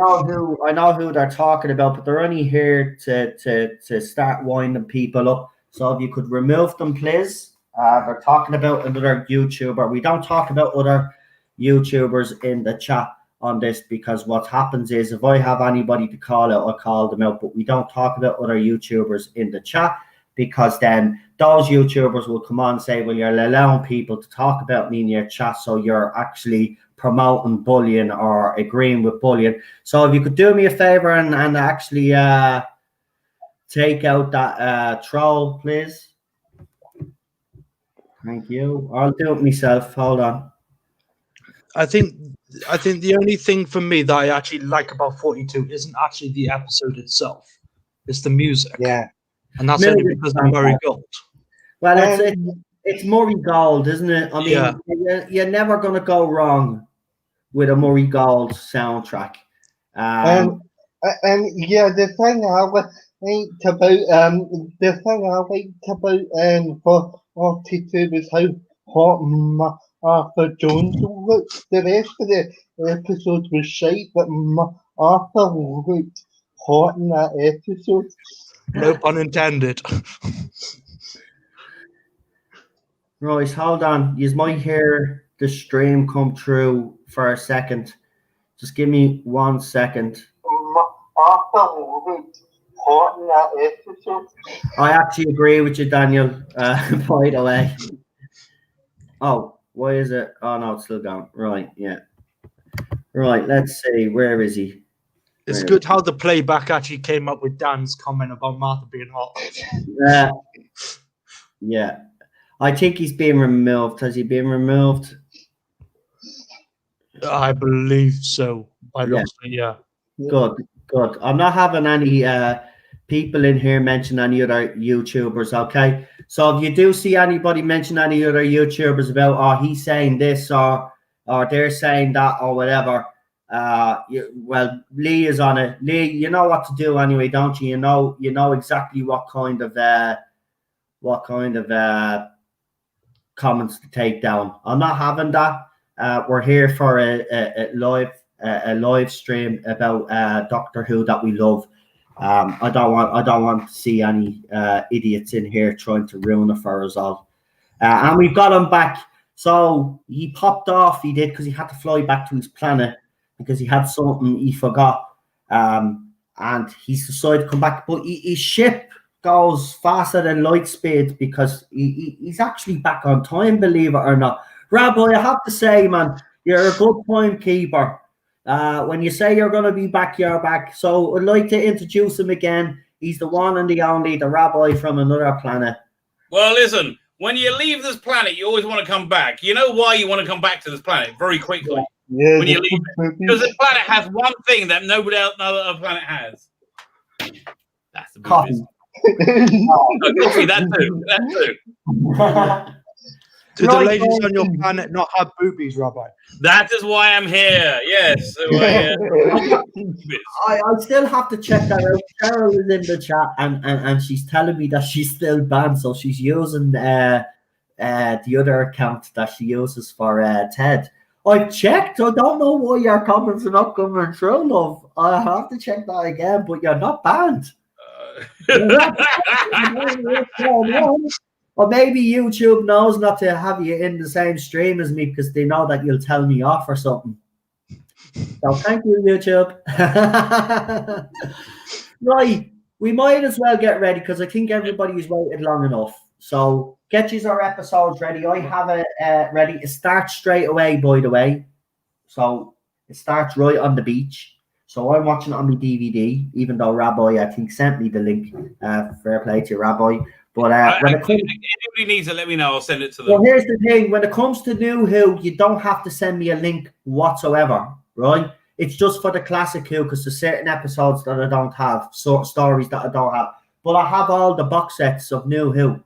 know who they're talking about, but they're only here to start winding people up. So if you could remove them, please. They're talking about another YouTuber. We don't talk about other YouTubers in the chat. on this, because what happens is if I have anybody to call out, I call them out, but we don't talk about other YouTubers in the chat, because then those YouTubers will come on and say, well, you're allowing people to talk about me in your chat, so you're actually promoting bullying or agreeing with bullying. So if you could do me a favor and actually take out that troll, please. Thank you. I'll do it myself. Hold on. I think the only thing for me that I actually like about 42 isn't actually the episode itself. It's the music. Yeah. And that's only because of Murray Gold. Well, it's Murray Gold, isn't it? I mean, you're never going to go wrong with a Murray Gold soundtrack. Yeah, the thing I liked about for 42 was how hot Arthur Jones looked. The rest of the episode was shite, but Arthur looked hot in that episode. No pun intended. Right, hold on. You might hear the stream come through for a second. Just give me 1 second. Arthur looked hot in that episode. I actually agree with you, Daniel, by the way. Oh, why is it? Oh, no, it's still going. Right, yeah. Right, let's see. Where is he? It's good how the playback actually came up with Dan's comment about Martha being hot. Yeah. I think he's been removed. Has he been removed? I believe so. Yeah. Good. I'm not having any people in here mention any other YouTubers, okay? So if you do see anybody mention any other YouTubers about, oh, he's saying this or they're saying that or whatever, well, Lee is on it. Lee, you know what to do anyway, don't you? You know exactly what kind of comments to take down. I'm not having that. We're here for a live stream about Doctor Who that we love. I don't want to see any idiots in here trying to ruin it for us all. And we've got him back. So he popped off. He did, because he had to fly back to his planet because he had something he forgot. And he's decided to come back. But his ship goes faster than light speed because he's actually back on time, believe it or not. Rabbi, I have to say, man, you're a good timekeeper. When you say you're going to be back, you're back. So I'd like to introduce him again. He's the one and the only, the rabbi from another planet. Well, listen, when you leave this planet, you always want to come back. You know why you want to come back to this planet very quickly? Yeah, when you leave it. Because this planet has one thing that nobody else, no other planet has. That's the Coffee. Coffee, that too. Do the ladies on your planet not have boobies, Rabbi? That is why I'm here. Yes. So, I still have to check that out. Cheryl is in the chat and she's telling me that she's still banned, so she's using the other account that she uses for Ted. I've checked. I don't know why your comments are not coming through, love. I have to check that again, but you're not banned. Or maybe YouTube knows not to have you in the same stream as me because they know that you'll tell me off or something. So thank you, YouTube. Right, we might as well get ready because I think everybody's waited long enough. So get you our episodes ready. I have it ready. It starts straight away, by the way. So it starts right on the beach. So I'm watching it on my DVD, even though Rabbi, I think, sent me the link. Fair play to Rabbi. But when it comes, anybody needs it, let me know. I'll send it to them. Well, here's the thing. When it comes to New Who, you don't have to send me a link whatsoever, right? It's just for the classic Who because there's certain episodes that I don't have, stories that I don't have. But I have all the box sets of New Who.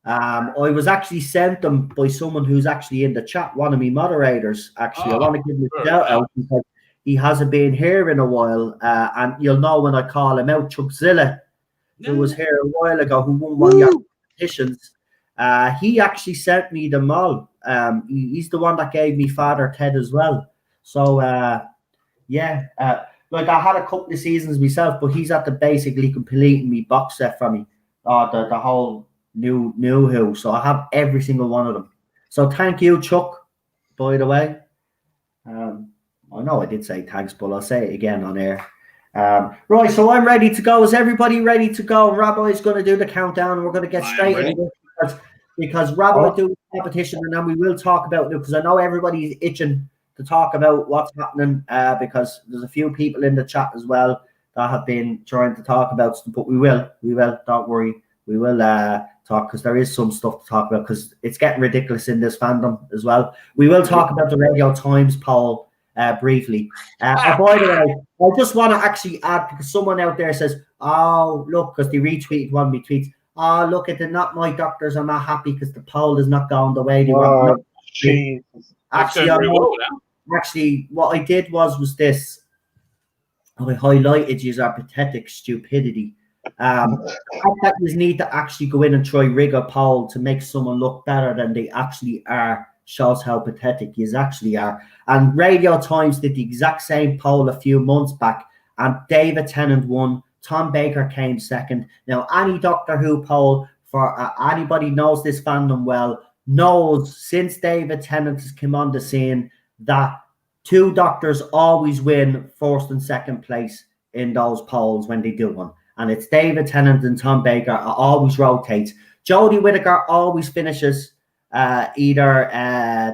I was actually sent them by someone who's actually in the chat, one of my moderators, actually. I want to give him a shout out because he hasn't been here in a while. And you'll know when I call him out, Chuckzilla, who was here a while ago, who won one of your competitions. He actually sent me them all. He's the one that gave me Father Ted as well. So, like I had a couple of seasons myself, but he's at the basically completing me box set for me. The whole new Who. So I have every single one of them. So thank you, Chuck, by the way. I know I did say thanks, but I'll say it again on air. Right, so I'm ready to go. Is everybody ready to go? Rabbi's going to do the countdown, and we're going to get straight into it because Rabbi do the competition, and then we will talk about it because I know everybody's itching to talk about what's happening because there's a few people in the chat as well that have been trying to talk about stuff, but we will, don't worry, we will talk because there is some stuff to talk about because it's getting ridiculous in this fandom as well. We will talk about the Radio Times poll briefly. By the way, I just want to actually add because someone out there says, oh, look, because they retweeted one of my tweets. Oh, look at the not my doctors are not happy because the poll is not going the way they want. Actually, what I did was this. I highlighted you our pathetic stupidity. That you need to actually go in and try rig a poll to make someone look better than they actually are shows how pathetic you actually are. And Radio Times did the exact same poll a few months back, and David Tennant won. Tom Baker came second. Now, any Doctor Who poll for anybody knows this fandom well knows since David Tennant has come on the scene that two doctors always win first and second place in those polls when they do one. And it's David Tennant and Tom Baker always rotates. Jodie Whittaker always finishes either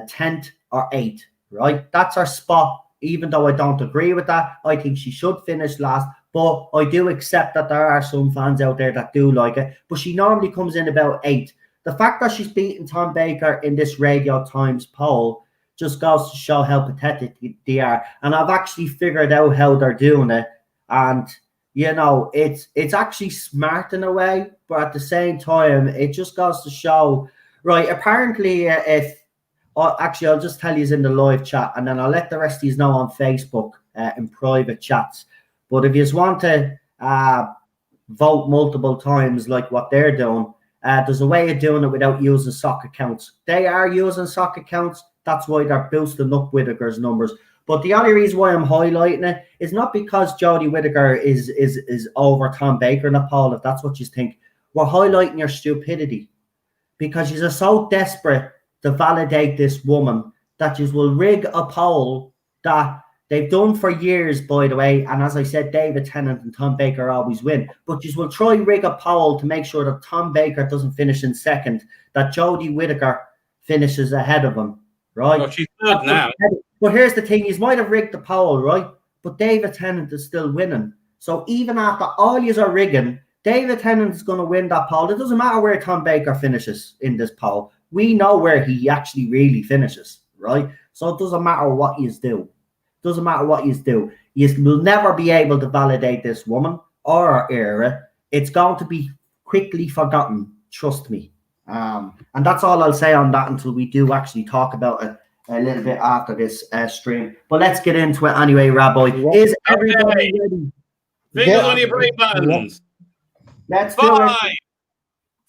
10th or 8th, right? That's her spot, even though I don't agree with that. I think she should finish last, but I do accept that there are some fans out there that do like it. But she normally comes in about 8th. The fact that she's beaten Tom Baker in this Radio Times poll just goes to show how pathetic they are. And I've actually figured out how they're doing it. And, you know, it's actually smart in a way, but at the same time, it just goes to show, right, apparently actually, I'll just tell you in the live chat, and then I'll let the rest of you know on Facebook in private chats. But if you want to vote multiple times like what they're doing, there's a way of doing it without using sock accounts. They are using sock accounts. That's why they're boosting up Whittaker's numbers. But the only reason why I'm highlighting it is not because Jodie Whittaker is over Tom Baker in a poll, if that's what you think. We're highlighting your stupidity because you're so desperate to validate this woman that you will rig a poll that they've done for years, by the way. And as I said, David Tennant and Tom Baker always win. But you will try rig a poll to make sure that Tom Baker doesn't finish in second, that Jodie Whittaker finishes ahead of him, right? Well, she's third now. But here's the thing, you might have rigged the poll, right? But David Tennant is still winning. So even after all you are rigging, David Tennant is going to win that poll. It doesn't matter where Tom Baker finishes in this poll. We know where he actually really finishes, right? So it doesn't matter what you do. Doesn't matter what you do. You will never be able to validate this woman or her era. It's going to be quickly forgotten. Trust me. And that's all I'll say on that until we do actually talk about it a little bit after this stream. But let's get into it anyway, Rabbi. Is everybody ready? Fingers on your play buttons. Let's 5,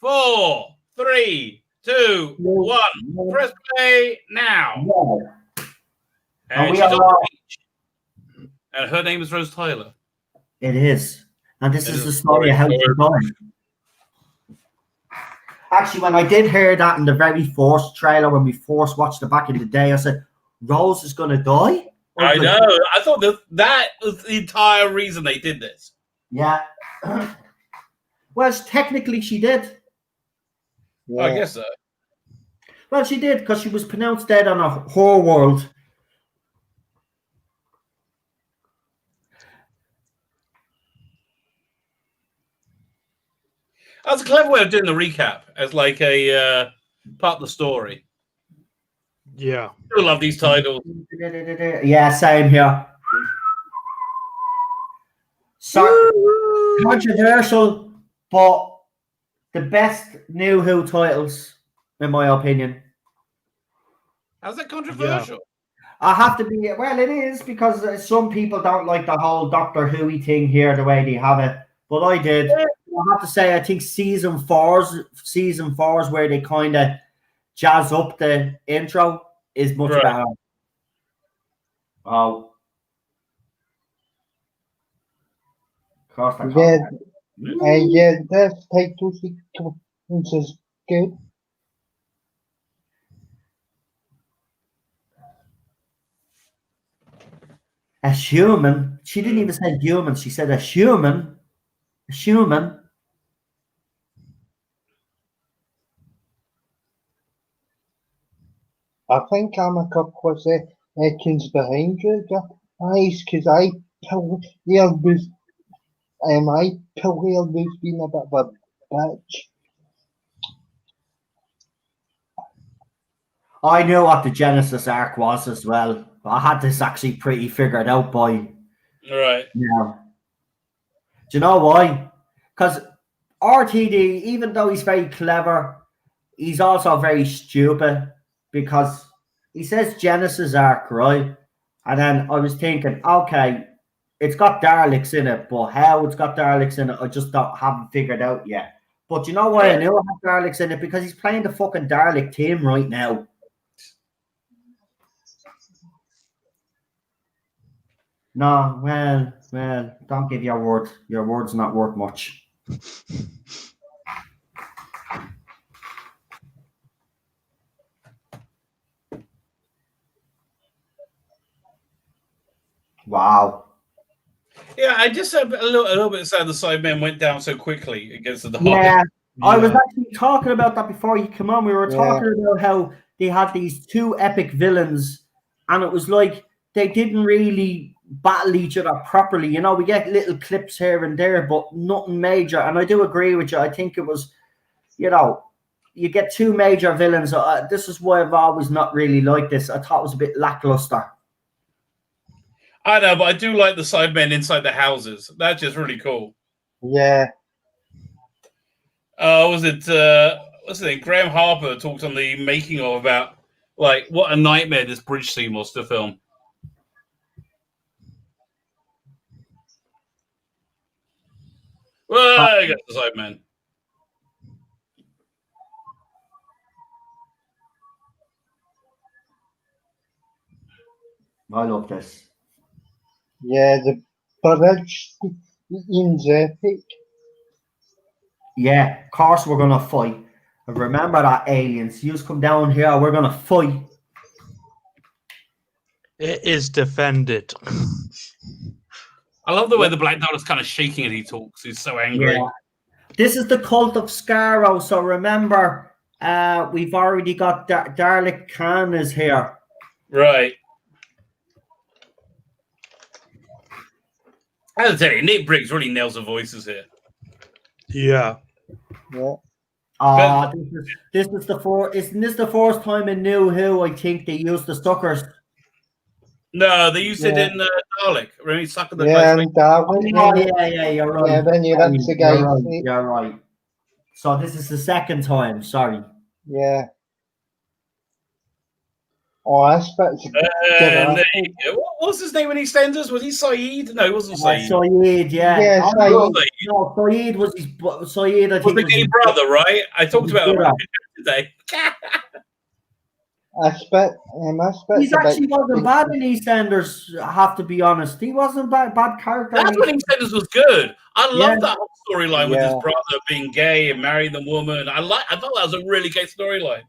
4, 3, 2, 1. Press play now. And she's on the beach. And her name is Rose Tyler. It is. And this is the story of how she died. Actually, when I did hear that in the very first trailer, when we first watched it back in the day, I said, Rose is going to die? I know. I thought that was the entire reason they did this. Yeah. Well, technically she did. Yeah. I guess so. Well, she did because she was pronounced dead on her world. That's a clever way of doing the recap as like a part of the story. Yeah. I love these titles. Yeah, same here. So controversial, but the best new Who titles, in my opinion. How's that controversial? Yeah. I have to be, well, it is because some people don't like the whole Doctor Who thing here, the way they have it. But I did. I have to say, I think season four's where they kind of jazz up the intro is much better. Oh. Of course I can't. Yeah, this title sequence is good. A human. She didn't even say human. She said a human. A human. I think I'm a couple of seconds behind you guys, because I was being a bit of a bitch. I knew what the Genesis arc was as well. I had this actually pretty figured out by Right. now. Do you know why? Because RTD, even though he's very clever, he's also very stupid because he says Genesis arc, right? And then I was thinking, okay, it's got Daleks in it, but how it's got Daleks in it, I just haven't figured out yet. But you know why I knew it had Daleks in it? Because he's playing the fucking Dalek team right now. No, well, don't give your word. Your word's not worth much. Wow. Yeah, I just a little bit sad the Cybermen went down so quickly against the Daleks. Yeah, I was actually talking about that before you come on. We were talking about how they had these two epic villains, and it was like they didn't really battle each other properly. You know, we get little clips here and there, but nothing major. And I do agree with you. I think it was, you know, you get two major villains. This is why I've always not really liked this. I thought it was a bit lackluster. I know, but I do like the Cybermen inside the houses. That's just really cool. Yeah. Was it? What's the name? Graham Harper talked on the making of about like what a nightmare this bridge scene was to film. Well, I got the Cybermen. I love this. Yeah, the bridge scene's epic. Yeah, of course we're gonna fight. And remember that, aliens. You come down here, we're gonna fight. It is defended. I love the way the Black Dollar's kind of shaking as he talks. He's so angry. Yeah. This is the cult of Scarrow. So remember, we've already got Dalek Khan is here. Right. I have to tell you, Nick Briggs really nails the voices here. Yeah. Yeah. This is the fourth. Isn't this the first time in New Who? I think they used the suckers. No, they used it in Dalek. Really sucking the Yeah, and Darwin. Oh, yeah, you're right. Yeah, then that's the guy. You're right. So this is the second time. Sorry. Yeah. Oh, that's what was his name in EastEnders? Was he Saeed? No, he wasn't Saeed. Saeed, yeah. Yeah, Saeed. No, Saeed was his. Saeed, I think, was the gay brother, right? I talked about him today. He's actually wasn't bad in EastEnders. I have to be honest. He wasn't bad character. That's when EastEnders was good. I love that whole storyline with his brother being gay and marrying the woman. I thought that was a really gay storyline.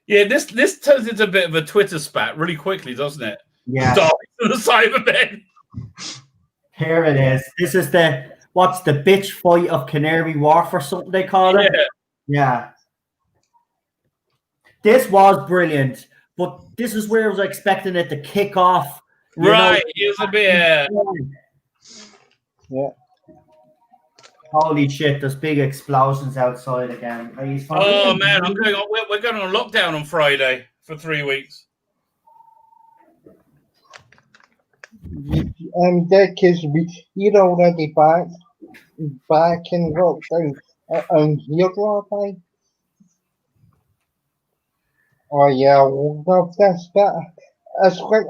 Yeah, this turns into a bit of a Twitter spat really quickly, doesn't it? Yeah. The Cybermen. Here it is. This is the bitch fight of Canary Wharf or something they call it. Yeah. This was brilliant, but this is where I was expecting it to kick off. Right, it was a bit. Yeah. Holy shit! There's big explosions outside again. Oh man, we're going on lockdown on Friday for 3 weeks. Dick is we're already back in lockdown here, right? Oh yeah, I love this bit. It's like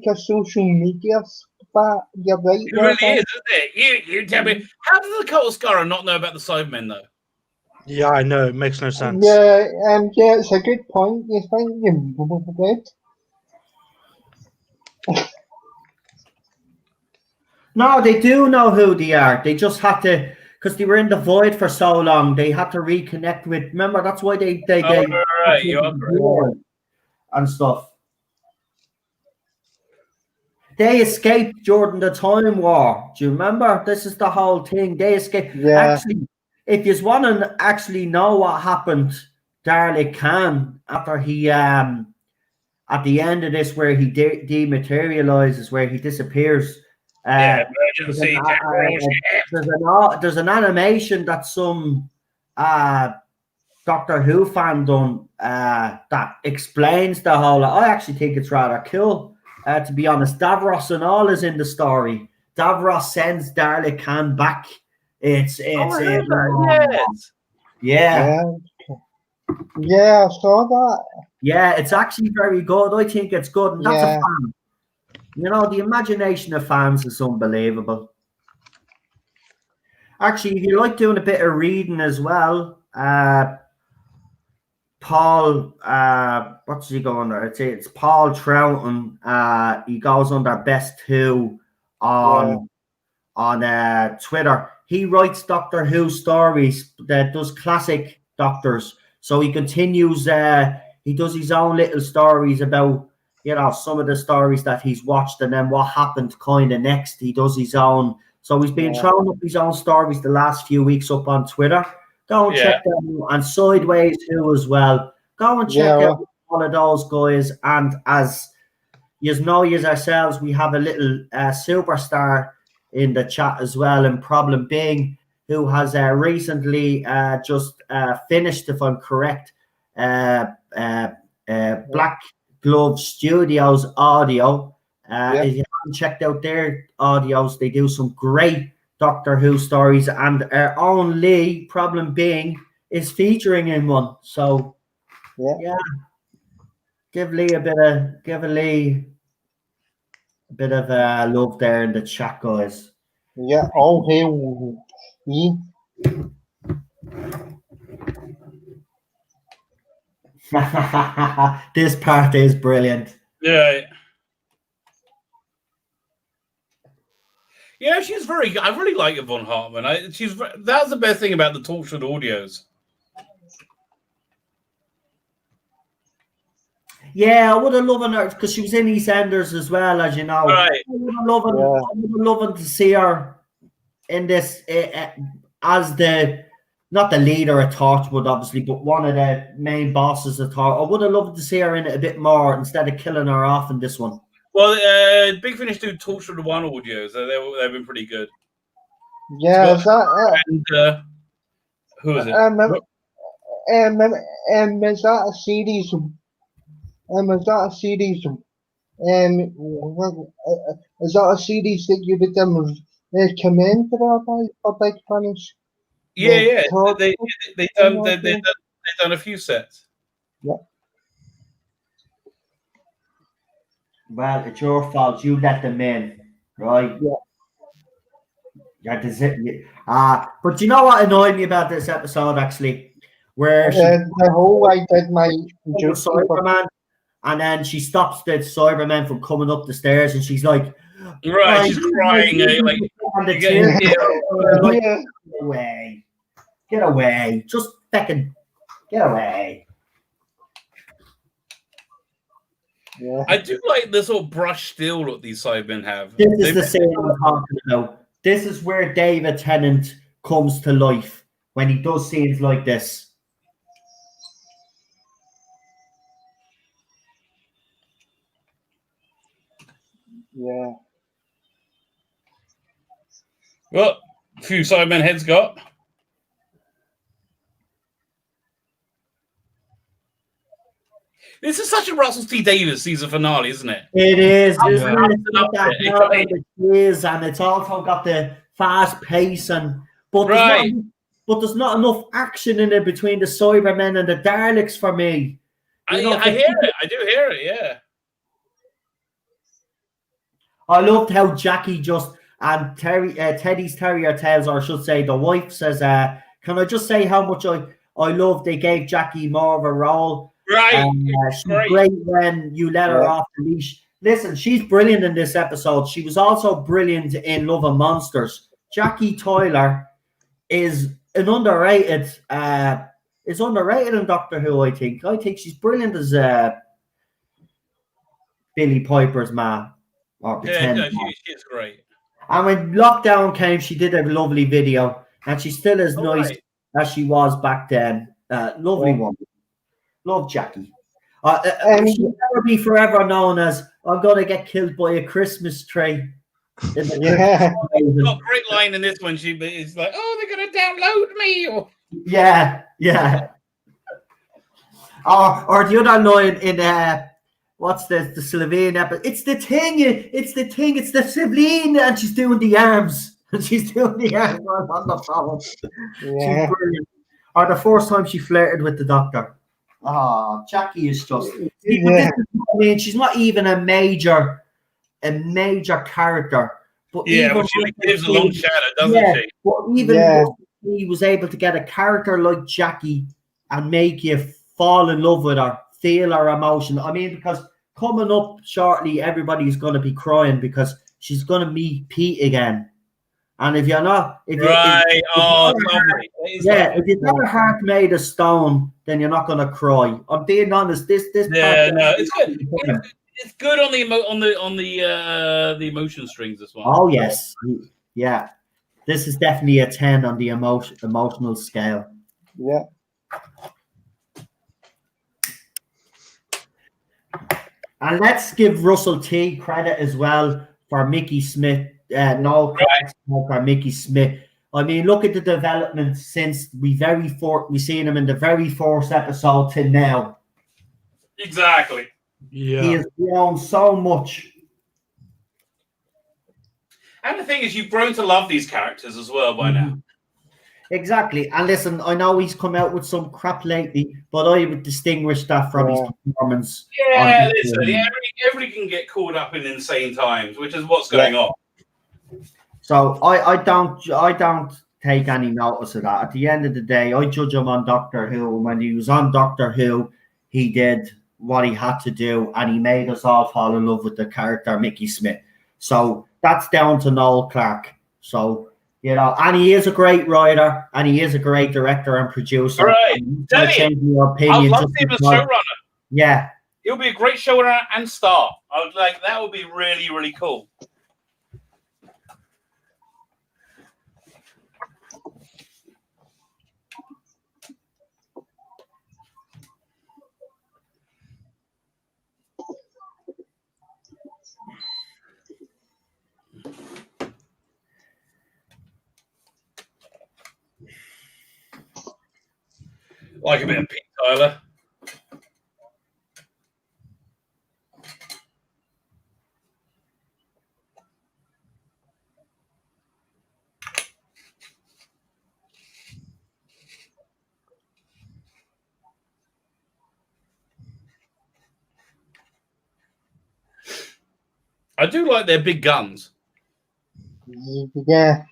a social media spat. You're right. It really is, isn't it? You tell me, how does the Cult of Scarrow not know about the Cybermen though? Yeah, I know. It makes no sense. Yeah, it's a good point. You think you would. No, they do know who they are. They just had to, because they were in the void for so long. They had to reconnect with. Remember, that's why they right, you're correct. And stuff. They escaped during the Time War. Do you remember? This is the whole thing. They escaped. Yeah. Actually, if you want to actually know what happened, Dalek Khan after he at the end of this, where he dematerializes, where he disappears. Emergency there's an animation that some Doctor Who fan done that explains the whole. I actually think it's rather cool. To be honest, Davros and all is in the story. Davros sends Dalek Khan back. It's Yeah, I saw that. Yeah, it's actually very good. I think it's good, and that's Yeah. a fan. You know, the imagination of fans is unbelievable. Actually, if you like doing a bit of reading as well, Paul, what's he go under? It's Paul Troughton. He goes under Best Who on Twitter. He writes Doctor Who stories that does classic Doctors. So he continues. He does his own little stories about, you know, some of the stories that he's watched and then what happened kind of next. He does his own. So he's been throwing up his own stories the last few weeks up on Twitter. Go and check them, and Sideways Who as well. Go and check out all of those guys. And as you know, ourselves, we have a little superstar in the chat as well. And Problem Being, who has recently just finished, if I'm correct, Black Glove Studios audio. If you haven't checked out their audios, they do some great Doctor Who stories, and our own Lee, Problem Being, is featuring in one. So yeah, give Lee a bit of love there in the chat, guys. Yeah, all hail me. This part is brilliant. Yeah. Yeah, she's very good. I really like Yvonne Hartman. That's the best thing about the Tortured Audios. Yeah, I would have loved her because she was in EastEnders as well, as you know. Right. I would have loved to see her in this as not the leader of Torchwood, obviously, but one of the main bosses of Torchwood. I would have loved to see her in it a bit more instead of killing her off in this one. Well, Big Finish do Tortured One audios. They've been pretty good. Yeah, is that who is it? Is that a series? Is that a series? Is that a series that you would commend for Big Finish? Yeah. They've done a few sets. Yeah. Well, it's your fault. You let them in, right? Yeah. But you know what annoyed me about this episode, actually? Where the whole I did my Cyberman, and then she stops the Cyberman from coming up the stairs, and she's like, right, she's crying. Get away. Just fucking get away. Yeah. I do like the sort of brush steel look these Cybermen have. This is the scene I'm talking about. This is where David Tennant comes to life when he does scenes like this. Yeah. Well, a few Cybermen heads got. This is such a Russell T Davies season finale, isn't it? It is. Yeah. It is, and it's also got the fast pace, but there's not enough action in it between the Cybermen and the Daleks for me. I hear it. I do hear it. Yeah. I loved how Jackie and Teddy's terrier tales, or I should say, the wife says, "Can I just say how much I love they gave Jackie more of a role." Right. She's great when you let her off the leash. Listen, she's brilliant in this episode. She was also brilliant in Love and Monsters. Jackie Tyler is an underrated. Is underrated in Doctor Who. I think she's brilliant as Billy Piper's ma. Or Yeah, she's great. And when lockdown came, she did a lovely video, and she still as nice as she was back then. Lovely woman. Love Jackie. She'll never be forever known as "I'm gonna get killed by a Christmas tree." Yeah. Got a great line in this one. It's like, "Oh, they're gonna download me." Or... Yeah. Or the other line in what's the Slovene episode? It's the thing, it's the Slovene, and she's doing the arms. She's doing the arms on the phone. Yeah. She's brilliant. Or the first time she flirted with the doctor. Oh, Jackie is just. I mean, she's not even a major character. But but she gives a long shadow, doesn't she? But even he was able to get a character like Jackie and make you fall in love with her, feel her emotion. I mean, because coming up shortly, everybody's going to be crying because she's going to meet Pete again. And if you're not, if your heart made of stone, then you're not going to cry. I'm being honest. It's good. It's good on the emotion strings as well. Oh yes, yeah. This is definitely a 10 on the emotional scale. Yeah. And let's give Russell T credit as well for Mickey Smith. For Mickey Smith. I mean, look at the development since we seen him in the very first episode to now. Exactly. Yeah. He has grown so much. And the thing is, you've grown to love these characters as well by now. Exactly. And listen, I know he's come out with some crap lately, but I would distinguish that from his performance. Yeah, listen, everybody can get caught up in insane times, which is what's going on. So I don't take any notice of that. At the end of the day, I judge him on Doctor Who. When he was on Doctor Who, he did what he had to do, and he made us all fall in love with the character Mickey Smith. So that's down to Noel Clarke. So, you know, and he is a great writer, and he is a great director and producer. Right. I'd love to see him as showrunner. Yeah. He'll be a great showrunner and star. I would like that would be really, really cool. Like a bit of Pete Tyler. I do like their big guns. Yeah.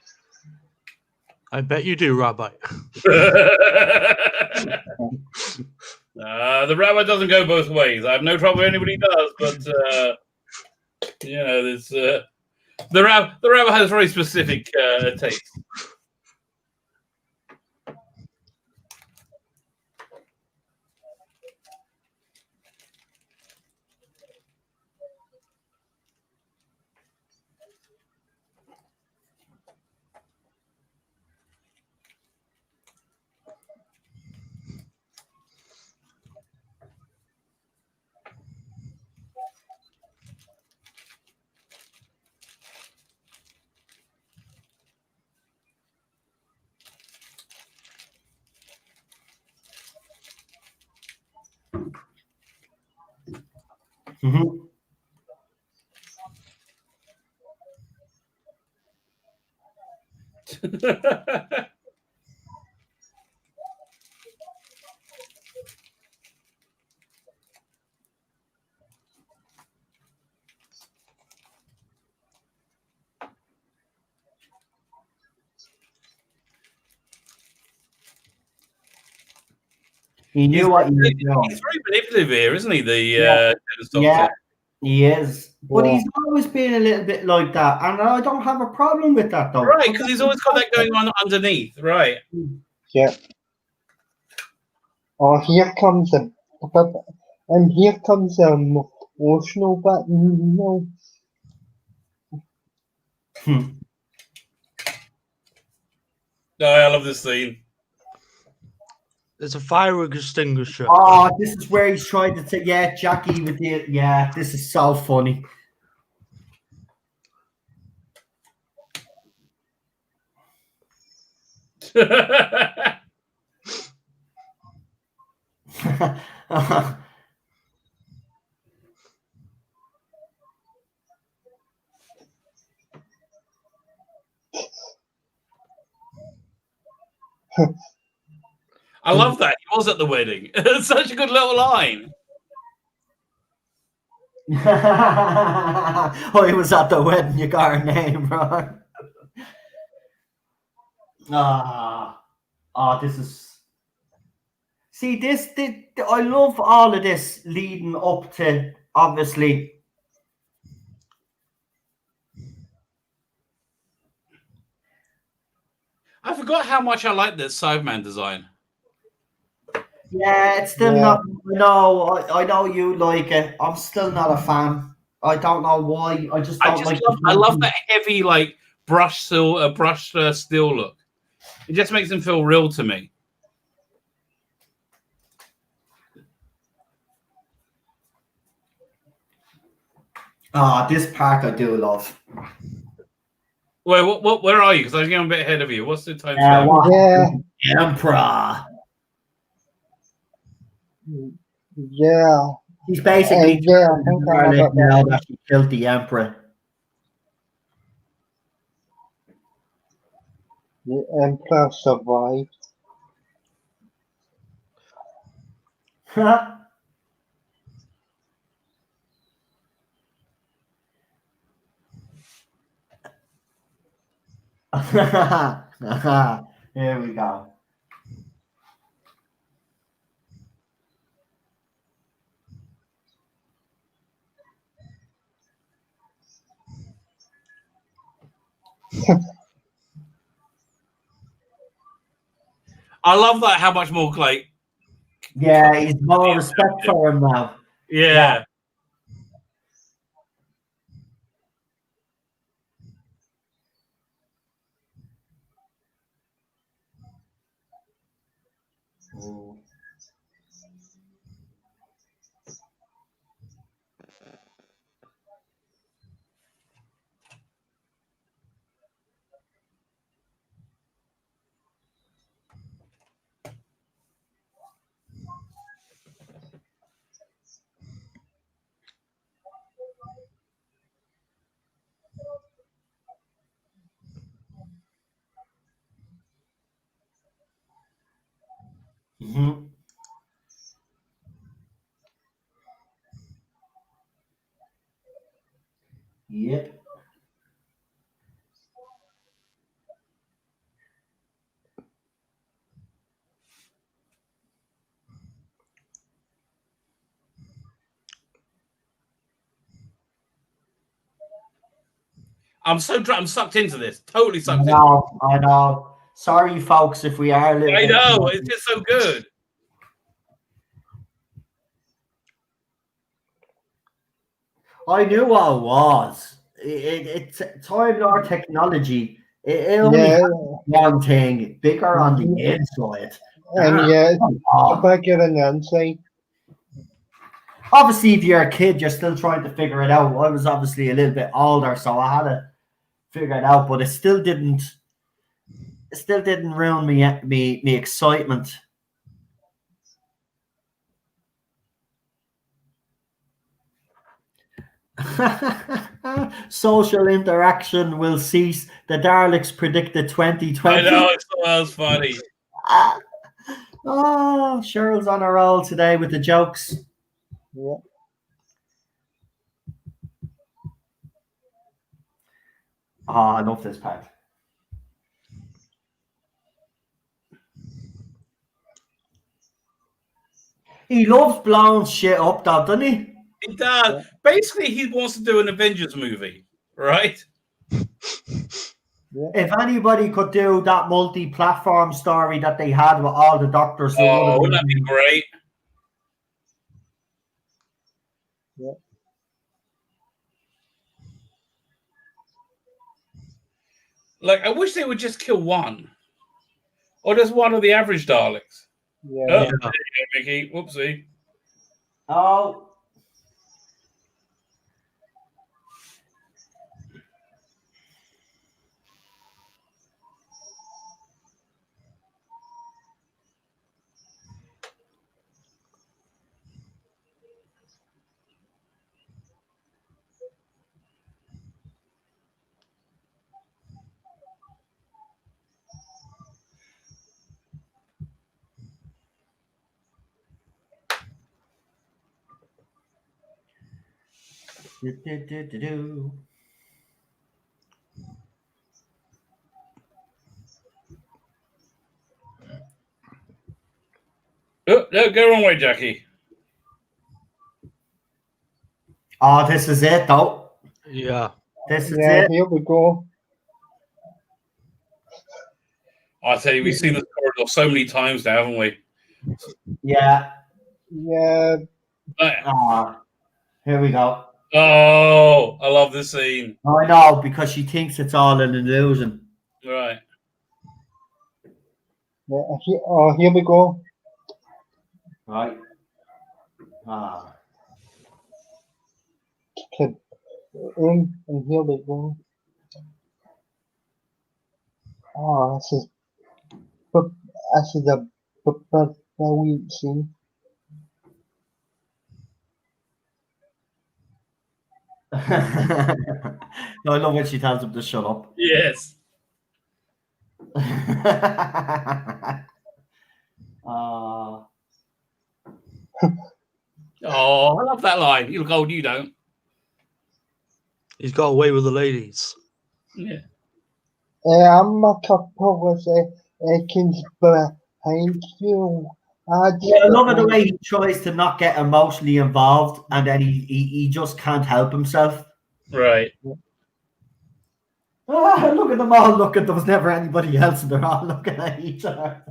I bet you do, Rabbi. The rabbi doesn't go both ways. I have no trouble if anybody does, but there's the rabbi has very specific taste. Mm-hmm. He knew what he was doing. He's very manipulative here, isn't he? He is. but he's always been a little bit like that, and I don't have a problem with that though. Right, because he's always got that going on underneath. Right. Yeah. Oh, here comes and here comes the emotional bit. No. No, I love this scene. There's a fire extinguisher. Oh, this is where he's trying to take. Yeah, Jackie with the. Yeah, this is so funny. I love that. He was at the wedding. It's such a good little line. Oh, he was at the wedding. You got her name wrong. This is. See, this. I love all of this leading up to obviously. I forgot how much I like this Cyberman design. Yeah, it's still not. No, I know you like it. I'm still not a fan. I don't know why. I just don't like. I love that heavy, like brushed steel look. It just makes him feel real to me. This part I do love. Wait, what? Where are you? Because I'm getting a bit ahead of you. What's the time? Emperor. Yeah. He's basically I think I have it now that he killed the Emperor. The Emperor survived. Here we go. I love that. How much more like? Yeah, he's more respect for him now. Yeah. Mm-hmm. Yep. I'm sucked into this. Totally sucked into I know. Sorry, folks, if we are a little I bit. know. It's just so good. I knew what it was. It's Time Lord technology. It only has one thing, bigger on the inside. And bigger on the inside. Obviously, if you're a kid, you're still trying to figure it out. I was obviously a little bit older, so I had to figure it out, but it still didn't ruin me excitement. Social interaction will cease. The Daleks predicted 2020. I know, that was funny. Cheryl's on a roll today with the jokes. Yeah. I love this part. He loves blowing shit up, though, doesn't he? He does. Basically, he wants to do an Avengers movie, right? If anybody could do that multi-platform story that they had with all the doctors, it would have Wouldn't that be great? Yeah. Like, I wish they would just kill one. Or just one of the average Daleks. Yeah. Oh, there you go, Mickey. Whoopsie. Oh. Do. Oh, no, go wrong way, Jackie. Oh, this is it, though. Yeah. This is Yeah, it. here we go. I tell you, we've seen this corridor so many times now, haven't we? Yeah. Yeah. Here we go. Oh, I love this scene. I know, because she thinks it's all an illusion. Right. Yeah, here we go. Right. And here we go. Oh, this is a brilliant scene. I love when she tells him to shut up. Yes. Oh, I love that line. You look old, you don't. He's got away with the ladies. Yeah. I'm a couple of seconds behind you. I love the way he tries to not get emotionally involved, and then he just can't help himself. Right. Look at them all looking. There was never anybody else, and they're all looking at each other.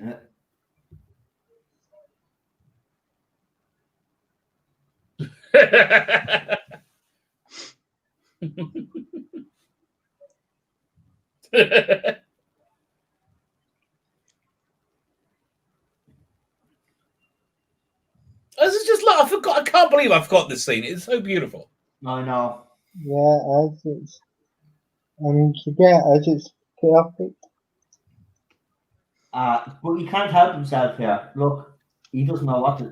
Yeah. This is just like I can't believe I forgot this scene. It's so beautiful. I know. Yeah, as it's. I mean, as it's perfect. But he can't help himself here. Look, he doesn't know what to.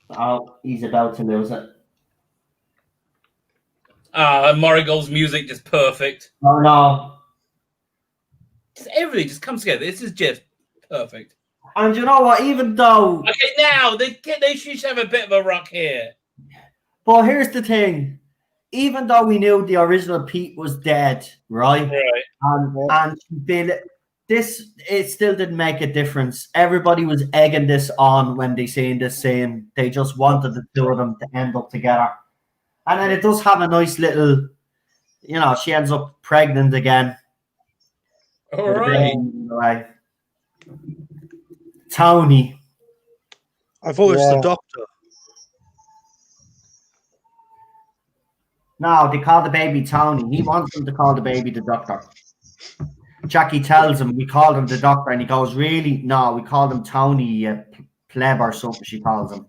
Oh, he's about to lose it. Marigold's music just perfect. Oh no. Just everything just comes together. This is just perfect. And you know what? Even though. Okay, now they should have a bit of a rock here. But here's the thing. Even though we knew the original Pete was dead, right? Right. And Bill, it still didn't make a difference. Everybody was egging this on when they seen this scene. They just wanted the two of them to end up together. And then it does have a nice little, she ends up pregnant again. All right. Tony. I thought it was the doctor. No, they call the baby Tony. He wants them to call the baby the doctor. Jackie tells him, we call him the doctor, and he goes, really? No, we call him Tony, pleb or something, she calls him.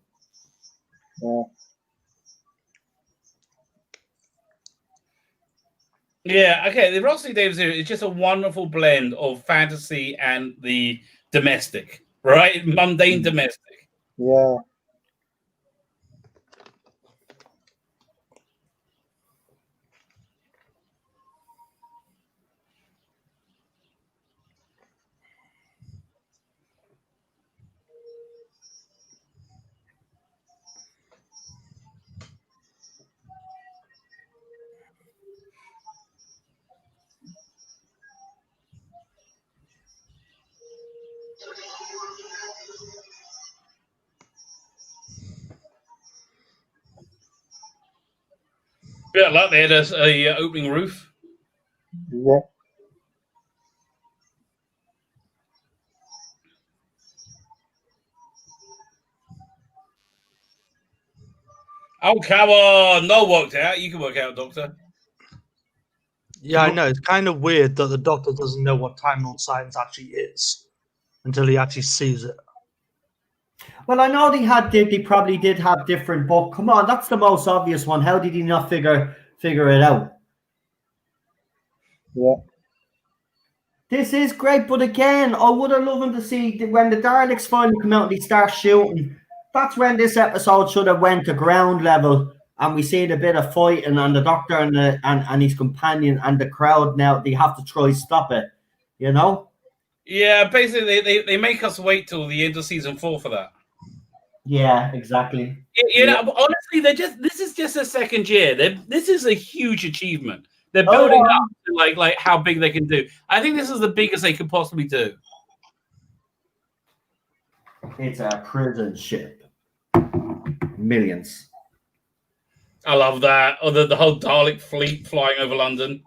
Yeah, okay. The Rossi Davis here is just a wonderful blend of fantasy and the domestic, right? Mundane domestic. Yeah. bit of luck. They had a opening roof. Yeah. Oh, come on. No worked out. You can work out, Doctor. Yeah, I know. It's kind of weird that the Doctor doesn't know what Time Lord science actually is until he actually sees it. Well, I know they probably did have different, but come on, that's the most obvious one. How did he not figure it out? Yeah. This is great, but again, I would have loved to see when the Daleks finally come out and they start shooting. That's when this episode should have went to ground level, and we seen a bit of fighting, and the Doctor and his companion and the crowd. Now they have to try stop it, you know. Yeah, basically they make us wait till the end of season 4 for that. Yeah, exactly. You know, honestly, this is just a second year. This is a huge achievement. They're building up to like how big they can do. I think this is the biggest they could possibly do. It's a prison ship. Millions. I love that. Or the whole Dalek fleet flying over London.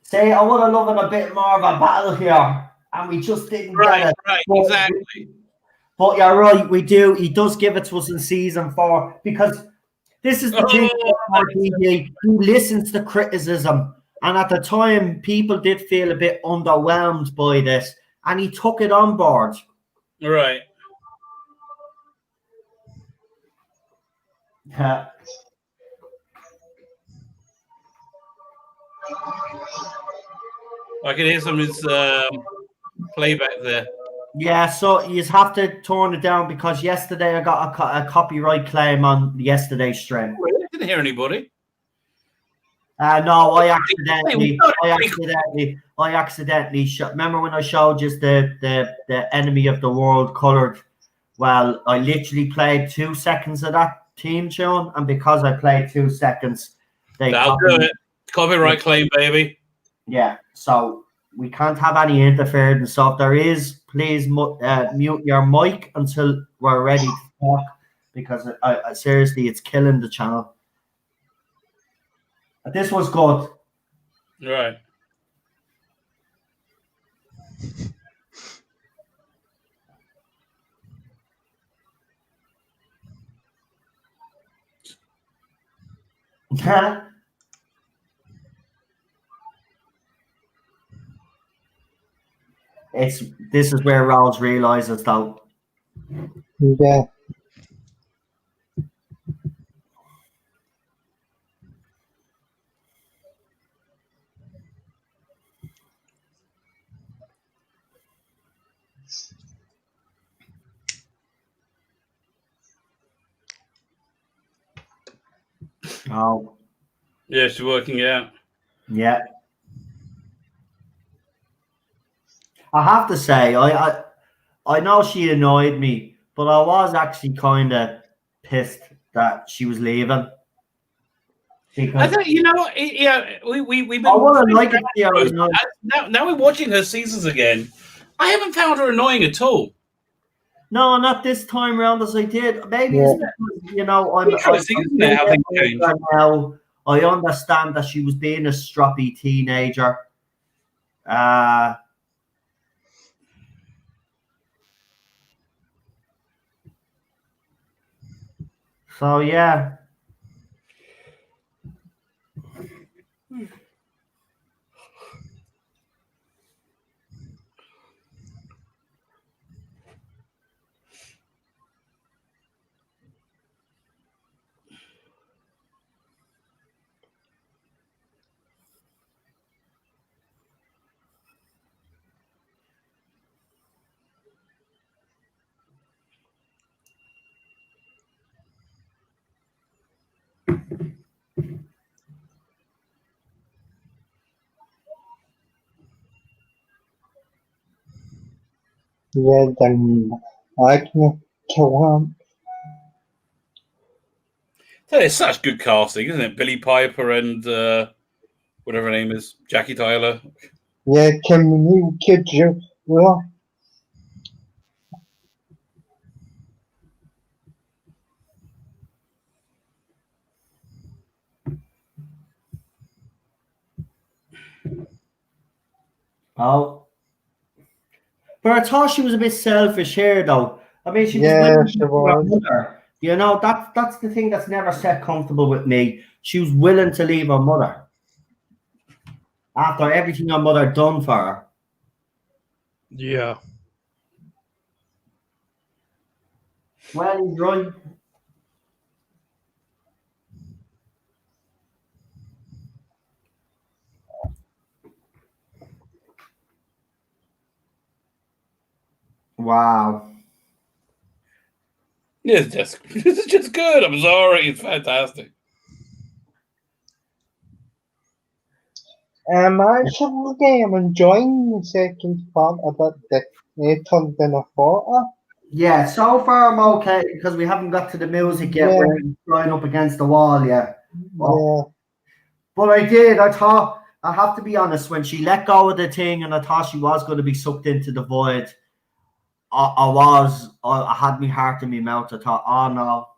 Say, I would have loved a bit more of a battle here, and we just didn't get it. Right, exactly. But you're right, we do. He does give it to us in season 4 because this is the thing about RTD. He listens to criticism, and at the time, people did feel a bit underwhelmed by this, and he took it on board. Right. Yeah. I can hear some of his playback there. Yeah, so you have to turn it down because yesterday I got a copyright claim on yesterday's stream. I didn't hear anybody. No, I accidentally shot. Remember when I showed you the enemy of the world colored? Well, I literally played 2 seconds of that theme tune, and because I played 2 seconds, That'll do it. Copyright claim, baby. Yeah, so we can't have any interference. So if there is, please mute your mic until we're ready to talk, because seriously, it's killing the channel. This was good. Right. This is where Rose realizes though. Yeah. Oh. Yeah, she's working out. Yeah. I have to say, I know she annoyed me, but I was actually kind of pissed that she was leaving. I think we've been. I want to like it. Now we're watching her seasons again. I haven't found her annoying at all. No, not this time around as I did. Maybe Yeah. it's because, now I understand that she was being a stroppy teenager. So yeah. Yeah, then I can kill him. So it's such good casting, isn't it? Billy Piper and whatever her name is, Jackie Tyler. Yeah, Kim Kids, well, Oh. But I thought she was a bit selfish here, though. I mean, she was yeah, willing she to leave her was. mother. You know, that's the thing that's never set comfortable with me. She was willing to leave her mother after everything her mother done for her. Yeah. Well, he's right. Wow. It's just good. I'm sorry. It's fantastic. Actually, I'm enjoying the second part a bit better than I thought. Yeah, so far I'm okay because we haven't got to the music yet. Yeah. We're flying up against the wall yet. Yeah. But I thought, I have to be honest, when she let go of the thing and I thought she was going to be sucked into the void, I had my heart in my mouth. I thought, oh no,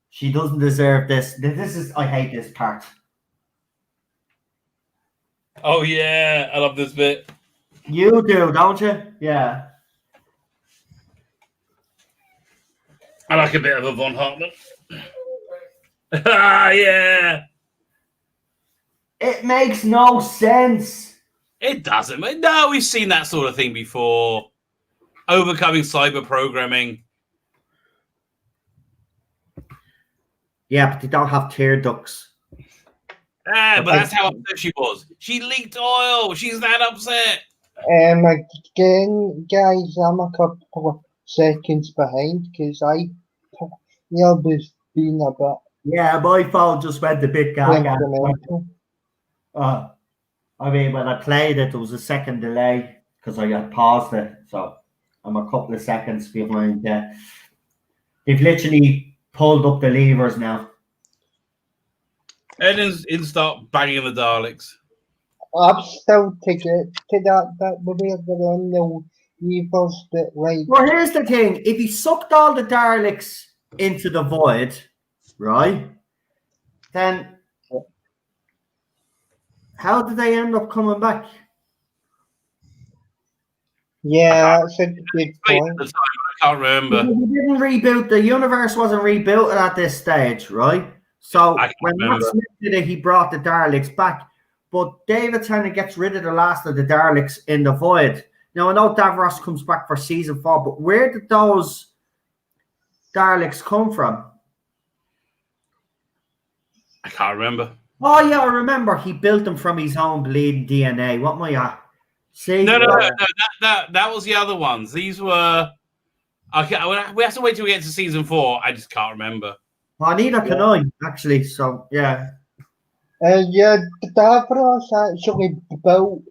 she doesn't deserve this. I hate this part. Oh yeah, I love this bit. You do, don't you? Yeah. I like a bit of a Von Hartman. Ah, yeah. It makes no sense. It doesn't. No, we've seen that sort of thing before. Overcoming cyber programming. Yeah, but they don't have tear ducts. Ah, but that's how upset she was. She leaked oil. She's that upset. Again, guys, I'm a couple of seconds behind because I was being a bit. Yeah, my phone just went a bit gaga. temperamental. I mean, when I played it, there was a second delay because I had paused it. So I'm a couple of seconds behind. They've literally pulled up the levers now. Eden's in start banging the Daleks. I'm still to get to that bit where they're on the levers bit, right? Well, here's the thing. If he sucked all the Daleks into the void, right, then how did they end up coming back? Yeah, that's a good point. I can't remember. He didn't reboot. The universe wasn't rebooted at this stage, right? So when Matt Smith did it, he brought the Daleks back. But David Tennant gets rid of the last of the Daleks in the void. Now, I know Davros comes back for season 4, but where did those Daleks come from? I can't remember. Oh, yeah, I remember. He built them from his own bleeding DNA. What am I at? See? No. That was the other ones. These were... Okay, we have to wait till we get to season 4. I just can't remember. Well, neither can I, actually. So, yeah. Yeah, Davros actually built.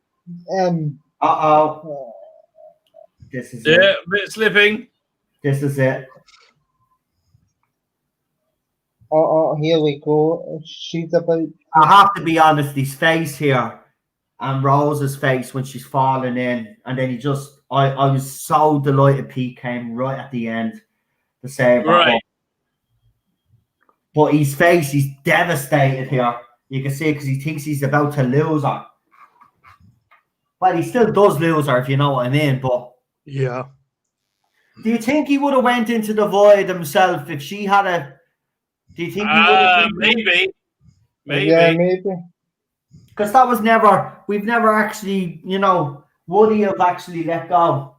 This is it. it. A bit slipping. This is it. Here we go. She's about. I have to be honest, his face here and Rose's face when she's falling in, and then I was so delighted Pete came right at the end to save her. Right. But his face, he's devastated here. You can see it because he thinks he's about to lose her. Well, he still does lose her, if you know what I mean. But yeah, do you think he would have went into the void himself if she had a? Do you think he would have? Maybe. Yeah, maybe. Because that was we've never actually, would he have actually let go?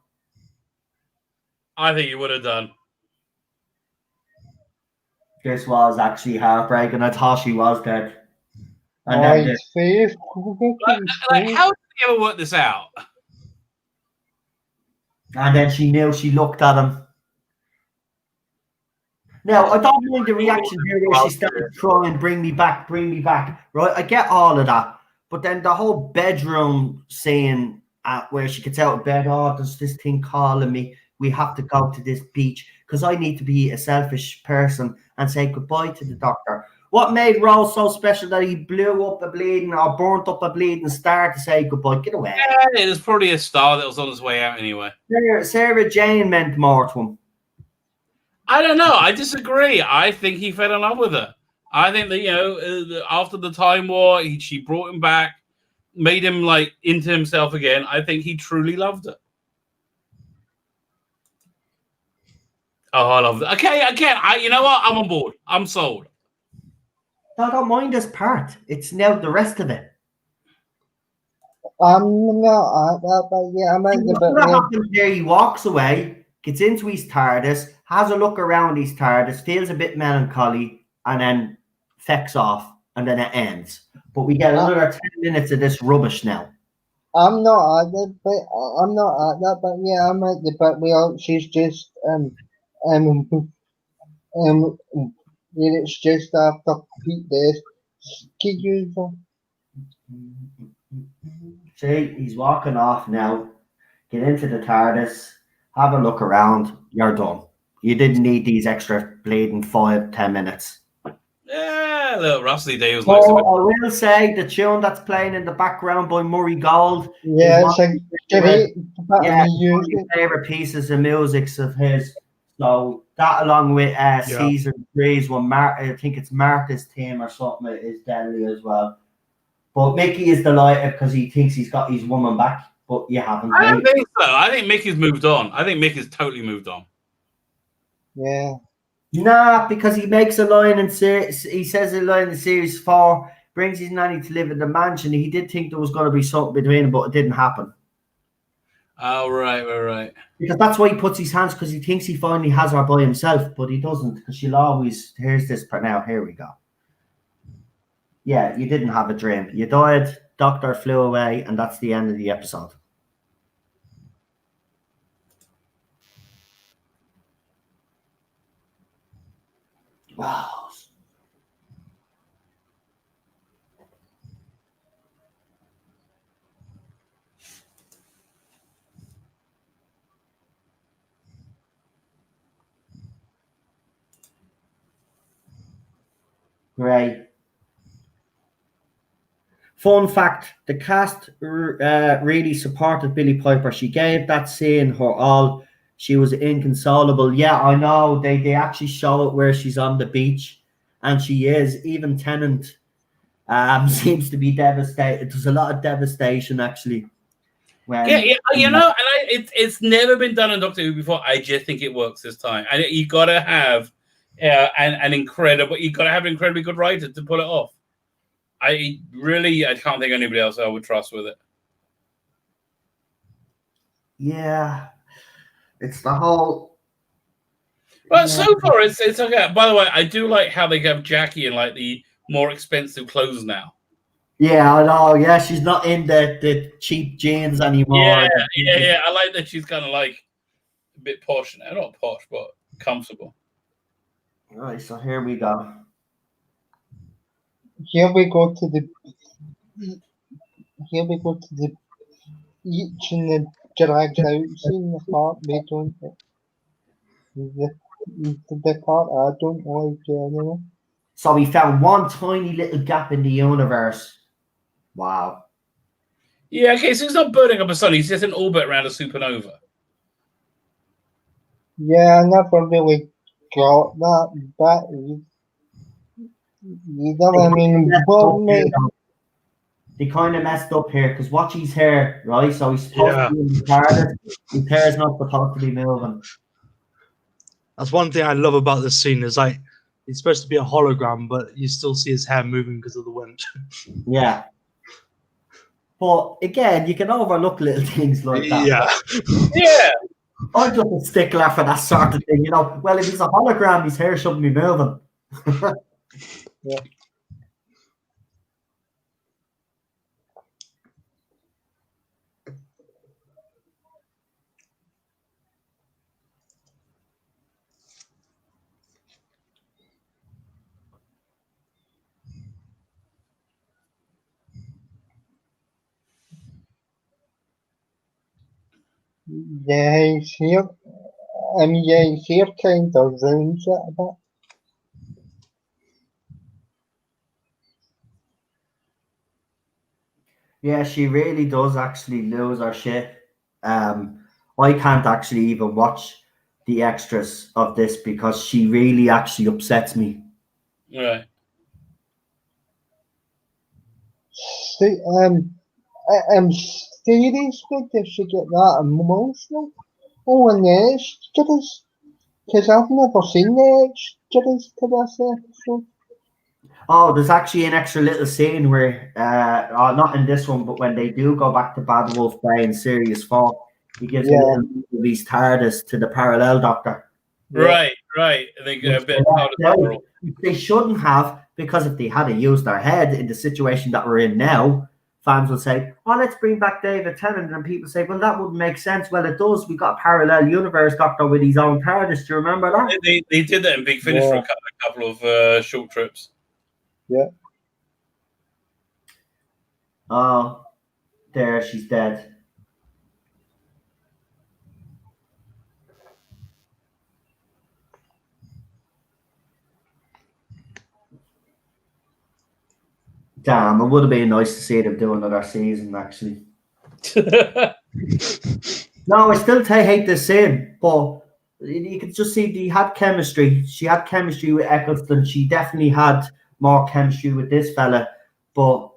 I think he would have done. This was actually heartbreaking. I thought she was dead. And Like, how did he ever work this out? And then she knew. She looked at him. Now, I don't mind the reaction here where she started crying, bring me back, right? I get all of that. But then the whole bedroom scene where she gets out of bed, oh, there's this thing calling me. we have to go to this beach because I need to be a selfish person and say goodbye to the doctor. What made Rose so special that he blew up a bleeding or burnt up a bleeding star to say goodbye? Get away. Yeah, it was probably a star that was on his way out anyway. Sarah Jane meant more to him. I don't know. I disagree. I think he fell in love with her. I think that, after the Time War, she brought him back, made him like into himself again. I think he truly loved her. Oh, I love it. Okay, again, you know what? I'm on board. I'm sold. I don't mind this part. It's now the rest of it. I'm not at that, but yeah, I might. What happens here? He walks away, gets into his TARDIS, has a look around his TARDIS, feels a bit melancholy, and then fecks off, and then it ends. But we get another 10 minutes of this rubbish now. I'm not at that, but yeah, I might. But she's just it's just after Pete this. See, he's walking off now. Get into the TARDIS, have a look around. You're done. You didn't need these extra bleeding 5-10 minutes. Yeah, little Rusty Day was I nice. will say the tune that's playing in the background by Murray Gold. Yeah, it's like great. One of my favorite pieces of music of his. So that, along with season 3's one, I think it's Martha's theme or something, is deadly as well. But Mickey is delighted because he thinks he's got his woman back. But you haven't. I don't think so. I think Mickey's moved on. I think Mickey's totally moved on. Yeah. Nah, because he makes a line in he says a line in series 4, brings his nanny to live in the mansion. He did think there was going to be something between them, but it didn't happen. Oh, right. Because that's why he puts his hands, because he thinks he finally has her by himself, but he doesn't, because she'll always, here's this part now, here we go. Yeah, you didn't have a dream. You died, doctor flew away, and that's the end of the episode. Wow. Great. Fun fact, the cast really supported Billie Piper. She gave that scene her all. She was inconsolable. Yeah, I know. They actually show it where she's on the beach, and she is. Even Tennant seems to be devastated. There's a lot of devastation, actually. Yeah, you know, and it's never been done on Doctor Who before. I just think it works this time, and you got to have an incredibly good writer to pull it off. I can't think of anybody else I would trust with it. Yeah, it's the whole. But so far, it's okay. By the way, I do like how they have Jackie in like the more expensive clothes now. Yeah, I know. Yeah, she's not in the cheap jeans anymore. Yeah. I like that she's kind of like a bit posh now. Not posh, but comfortable. All right, so here we go. Here we go to the each in the dragged out scene, the part we don't the part I don't like anyway. So we found one tiny little gap in the universe. Wow. Yeah, okay, so he's not burning up a sun, he's just in orbit around a supernova. Yeah, I never really got that, but you know what I mean? They kind of messed up here because watch his hair, right? So he's supposed to be in the TARDIS. His hair is not supposed to be moving. That's one thing I love about this scene is like it's supposed to be a hologram, but you still see his hair moving because of the wind. Yeah. But again, you can overlook little things like that. Yeah. I'm just a stickler for that sort of thing, you know. Well, if he's a hologram, his hair shouldn't be moving. Yeah. Yeah, he's here. yeah, his hair kind of rounds it a bit. Yeah, she really does actually lose her shit. I can't actually even watch the extras of this because she really actually upsets me. Right. See, seriously, did she get that emotional? Oh, and the extras, because I've never seen the extras to this episode. Oh, there's actually an extra little scene where, not in this one, but when they do go back to Bad Wolf Bay in Series 4, he gives a Yeah. little of his TARDIS to the Parallel Doctor. Right. I think a bit out of control. They shouldn't have, because if they hadn't used their head in the situation that we're in now, fans will say, "Oh, let's bring back David Tennant," and people say, "Well, that wouldn't make sense." Well, it does. We got a parallel universe Doctor with his own TARDIS. Do you remember that? They did that in Big Finish for a couple of short trips. Yeah. Oh, there, she's dead. Damn, it would have been nice to see them do another season, actually. No, I still hate this scene, but you could just see they had chemistry. She had chemistry with Eccleston. She definitely had more chemistry with this fella, but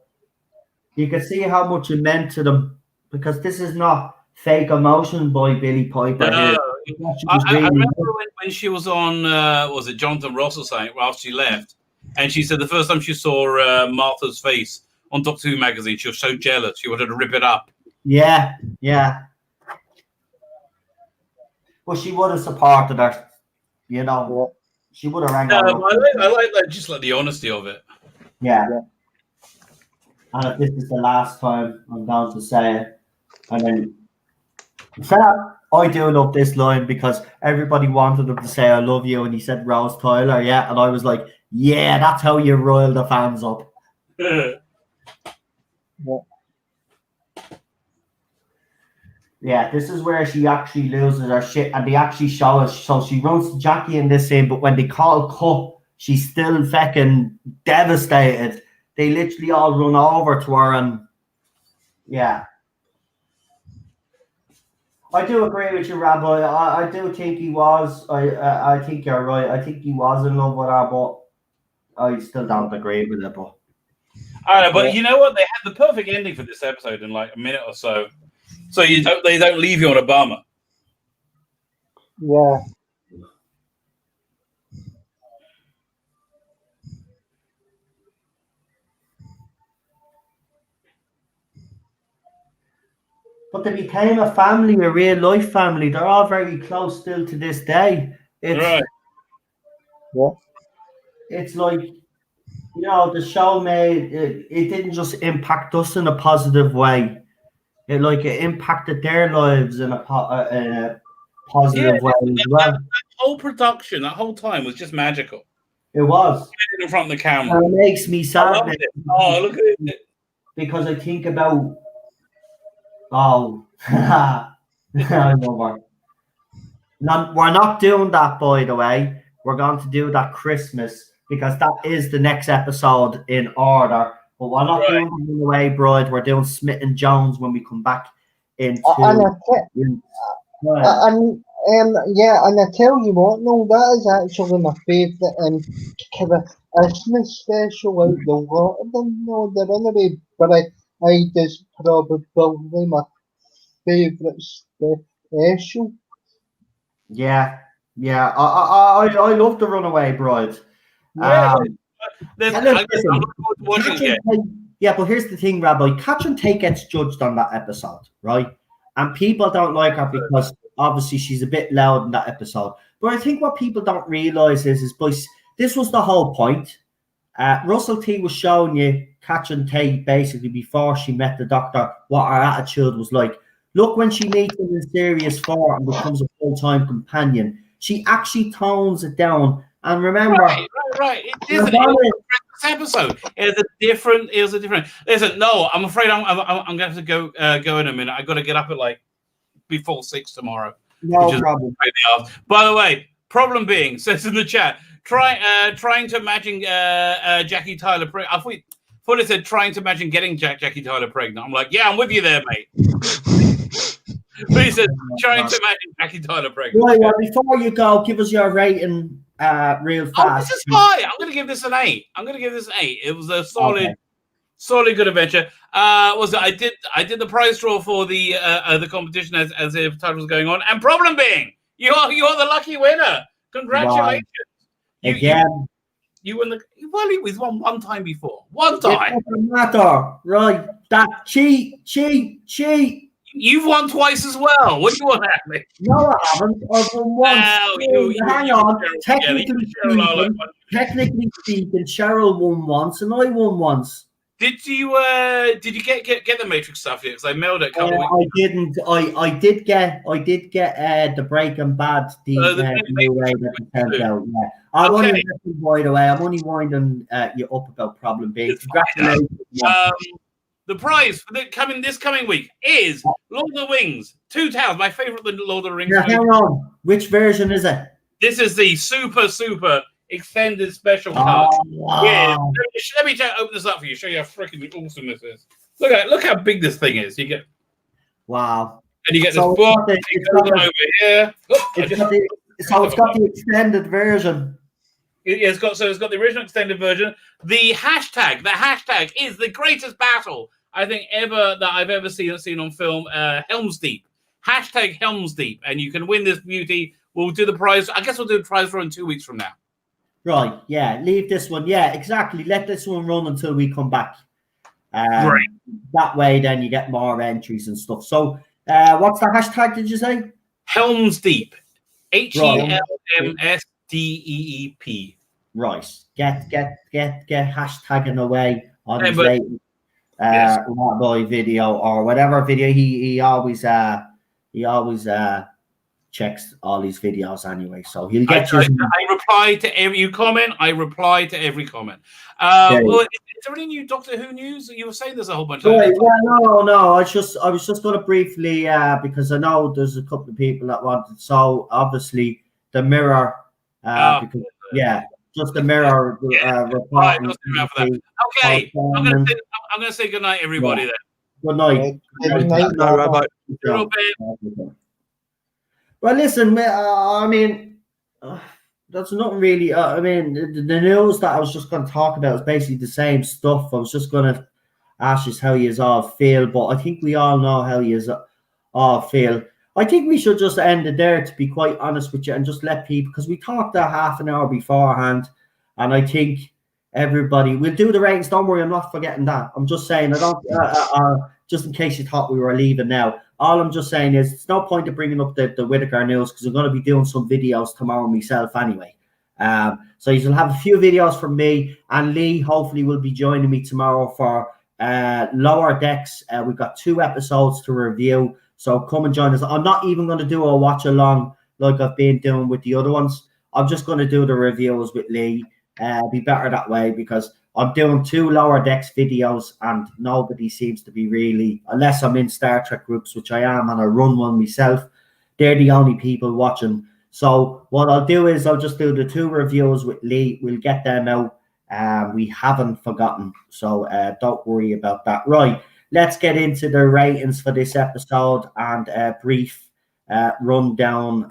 you could see how much it meant to them because this is not fake emotion by Billy Piper here. I remember when she was on, was it Jonathan Ross or something, after she left, and she said the first time she saw Martha's face on Doctor Who magazine, she was so jealous she wanted to rip it up. Yeah. But she would have supported her, you know. She would have rang her. I like that, just like the honesty of it. Yeah. And if this is the last time I'm going to say it, and then I do love this line because everybody wanted him to say "I love you," and he said Rose Tyler, yeah, and I was like, yeah, that's how you roil the fans up. Yeah, this is where she actually loses her shit, and they actually show us. So she runs to Jackie in this scene, but when they call cut, she's still fucking devastated. They literally all run over to her, and yeah. I do agree with you, Rabbi. I do think he was. I think you're right. I think he was in love with her, but I still don't agree with it. But I know, but you know what? They had the perfect ending for this episode in like a minute or so. So they don't leave you on a bummer. Yeah. But they became a family, a real life family. They're all very close still to this day. It's Right. Yeah. It's like, you know, the show made it didn't just impact us in a positive way. It impacted their lives in a positive way as well. That whole production, that whole time was just magical. It was. In front of the camera. And it makes me sad. Oh, look at it. Because I think about we're not doing that, by the way. We're going to do that Christmas because that is the next episode in order. But we're not doing the Away Bride. We're doing Smith and Jones when we come back into. And I tell you what, no, that is actually my favourite kind of Christmas special out the lot of them. No, they're anyway, but I just probably my favourite special. Yeah. I love the Runaway Bride. Yeah, yeah, but here's the thing, Rabbi. Catch and Take gets judged on that episode, right? And people don't like her because obviously she's a bit loud in that episode. But I think what people don't realise is this was the whole point. Russell T was showing you Catch and Take basically before she met the Doctor what her attitude was like. Look, when she meets him in Series 4 and becomes a full-time companion, she actually tones it down. And remember, right. It isn't. It was a Christmas episode. It was a different. Listen, no, I'm afraid I'm going to have to go in a minute. I got to get up at like before 6 tomorrow. No problem. By the way, problem being, says in the chat, trying to imagine Jackie Tyler pregnant. I thought it said trying to imagine getting Jackie Tyler pregnant. I'm like, yeah, I'm with you there, mate. But he said trying to imagine Jackie Tyler pregnant. Right, well, before you go, give us your rating real fast. This is high. I'm going to give this an 8. It was a solid, good adventure. I did the prize draw for the competition as if title was going on, and problem being, you're the lucky winner. Congratulations! Wow. Again, you won the. Well, he was one time before. One time. It doesn't matter, right? That cheat. You've won twice as well. What do you want to have? No, I haven't. I've won once. Hang on. Technically speaking, Cheryl won once, and I won once. Did you get the Matrix stuff yet? Because I mailed it. I didn't. I did get the Breaking Bad new way that it turned out. Yeah. I'm only winding you up about problem being. Congratulations. The prize for this coming week is Lord of the Rings, 2 Towers, my favorite Lord of the Rings. Now, hang on. Which version is it? This is the super extended special card. Wow. Yeah. Let me open this up for you. Show you how freaking awesome this is. Look how big this thing is. You get. Wow. And you get this book. It's got the extended version. It's got the original extended version. The hashtag is the greatest battle I think I've ever seen on film. Helm's Deep. Hashtag Helm's Deep, and you can win this beauty. We'll do the prize. I guess we'll do the prize for in 2 weeks from now. Right. Yeah. Leave this one. Yeah. Exactly. Let this one run until we come back. Right. That way, then you get more entries and stuff. So, what's the hashtag? Did you say? Helm's Deep. HELMSDEEP. Right. Get hashtagging away on his latest boy video or whatever video. He always checks all these videos anyway, so he'll get you. I reply to every comment. Is there any new Doctor Who news? You were saying there's a whole bunch of. No. I was just going to briefly because I know there's a couple of people that wanted. So obviously the Mirror. Just the Mirror report. Okay, I'm gonna say good night, everybody. Then. Good night. Good night. Well, listen, I mean, that's not really. I mean, the news that I was just going to talk about is basically the same stuff. I was just going to ask you how you all feel, but I think we all know how you all feel. I think we should just end it there, to be quite honest with you, and just let people, because we talked a half an hour beforehand, and I think everybody will do the ratings. Don't worry, I'm not forgetting that. I'm just saying, I don't. Just in case you thought we were leaving now. All I'm just saying is it's no point of bringing up the Whittaker news because I'm going to be doing some videos tomorrow myself anyway. So you'll have a few videos from me, and Lee hopefully will be joining me tomorrow for Lower Decks. We've got 2 episodes to review, so come and join us. I'm not even going to do a watch along like I've been doing with the other ones. I'm just going to do the reviews with Lee. Be better that way because I'm doing 2 Lower Decks videos and nobody seems to be really, unless I'm in Star Trek groups, which I am, and I run one myself, they're the only people watching. So what I'll do is I'll just do the 2 reviews with Lee. We'll get them out. We haven't forgotten. So don't worry about that. Right. Let's get into the ratings for this episode and a brief rundown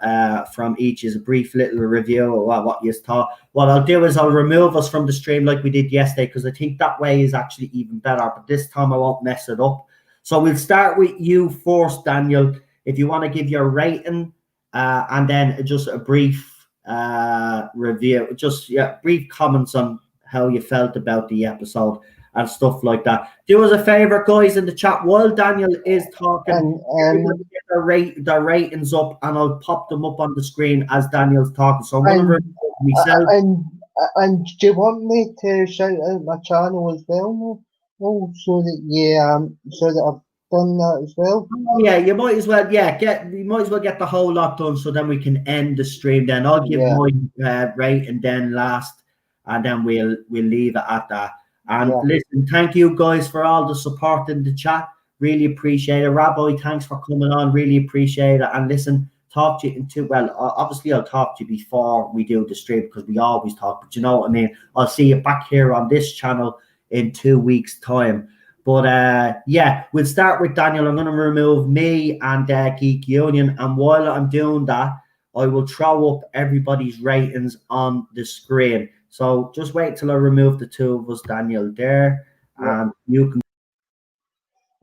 from each. Is a brief little review of what you thought. What I'll do is I'll remove us from the stream like we did yesterday because I think that way is actually even better, but this time I won't mess it up. So we'll start with you first, Daniel, if you want to give your rating and then just a brief review, just brief comments on how you felt about the episode and stuff like that. Do us a favor, guys, in the chat while Daniel is talking, get the ratings up, and I'll pop them up on the screen as Daniel's talking. So I'm going to remove myself. And do you want me to shout out my channel as well? No, so that I've done that as well. Oh, yeah, you might as well. You might as well get the whole lot done, so then we can end the stream. Then I'll give my rating then last, and then we'll leave it at that. And listen, thank you guys for all the support in the chat. Really appreciate it. Rabbi, thanks for coming on. Really appreciate it. And listen, talk to you in 2. Well, obviously I'll talk to you before we do the stream because we always talk. But you know what I mean. I'll see you back here on this channel in 2 weeks' time. But yeah, we'll start with Daniel. I'm going to remove me and Geek Union, and while I'm doing that, I will throw up everybody's ratings on the screen. So just wait till I remove the 2 of us, Daniel, there, and you can.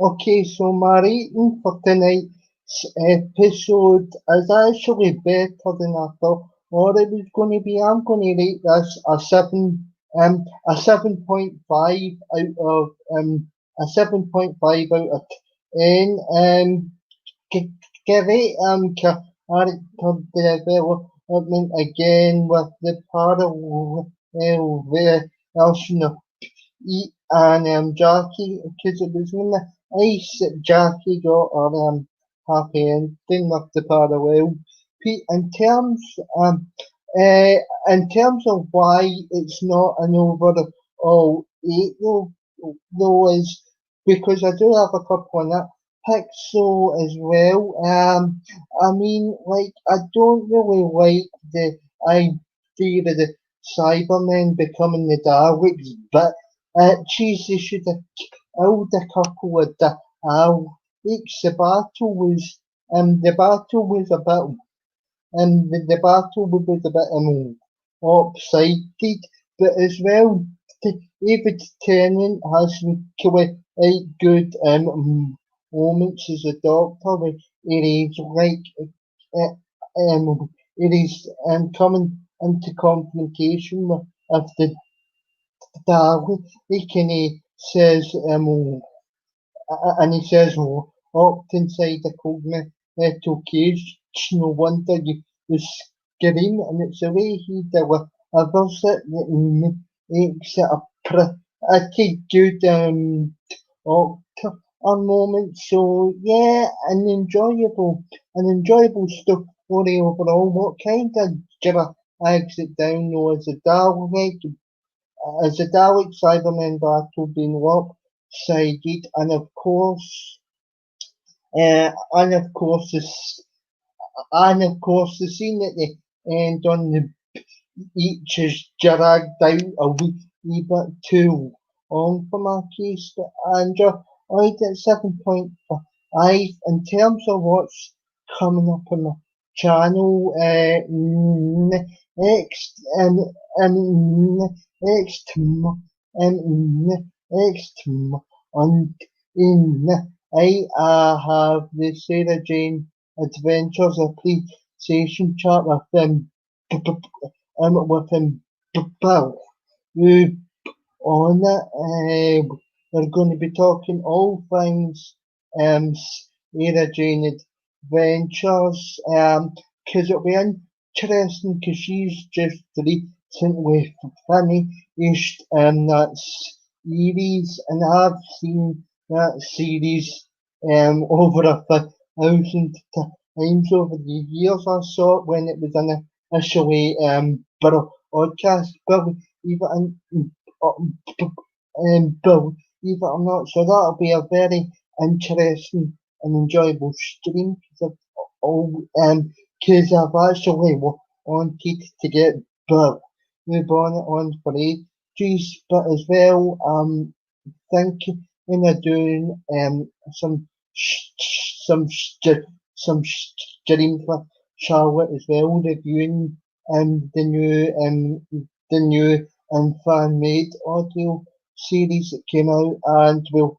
Okay, so my rating for tonight's episode is actually better than I thought. Or it was going to be. I'm going to rate this a 7.5 out of a 7.5 out of 10. Give it character development again with the parallel version of and Jackie, because it was when the ice that Jackie got her happy ending with the parallel. In terms of why it's not an overall 8 though is because I do have a couple on that pixel as well. I mean, like, I don't really like the idea of the Cybermen becoming the Daleks, but geez, they should have killed a couple of Daleks. The battle was a bit the battle was a bit lopsided, but as well, David Tennant has some quite good moments as a doctor when it is like it is coming into confrontation with the Dalek. He says and he says locked inside a cold metal cage. No wonder you scream, and it's the way he delivers it that makes it a pretty good doctor moment. So yeah, an enjoyable story overall. What kind of drags it down though as a Dalek Cybermen battle being lopsided, and of course the scene at the end on the beach is dragged out a wee bit too long for my case, but I enjoyed it 7.5 in terms of what's coming up on the channel next month. I have the Sarah Jane Adventures appreciation chat with Bill on it. We're going to be talking all things Sarah Jane Adventures because it'll be interesting because she's just recently finished that series, and I've seen that series over 1,000 times over the years. I saw it when it was initially broadcast, but even or not. So that'll be a very interesting and enjoyable stream because I've actually wanted to get Bill Bonnet on for ages, but as well thinking of doing some stream for Charlotte as well, reviewing the new and fan made audio series that came out, and we're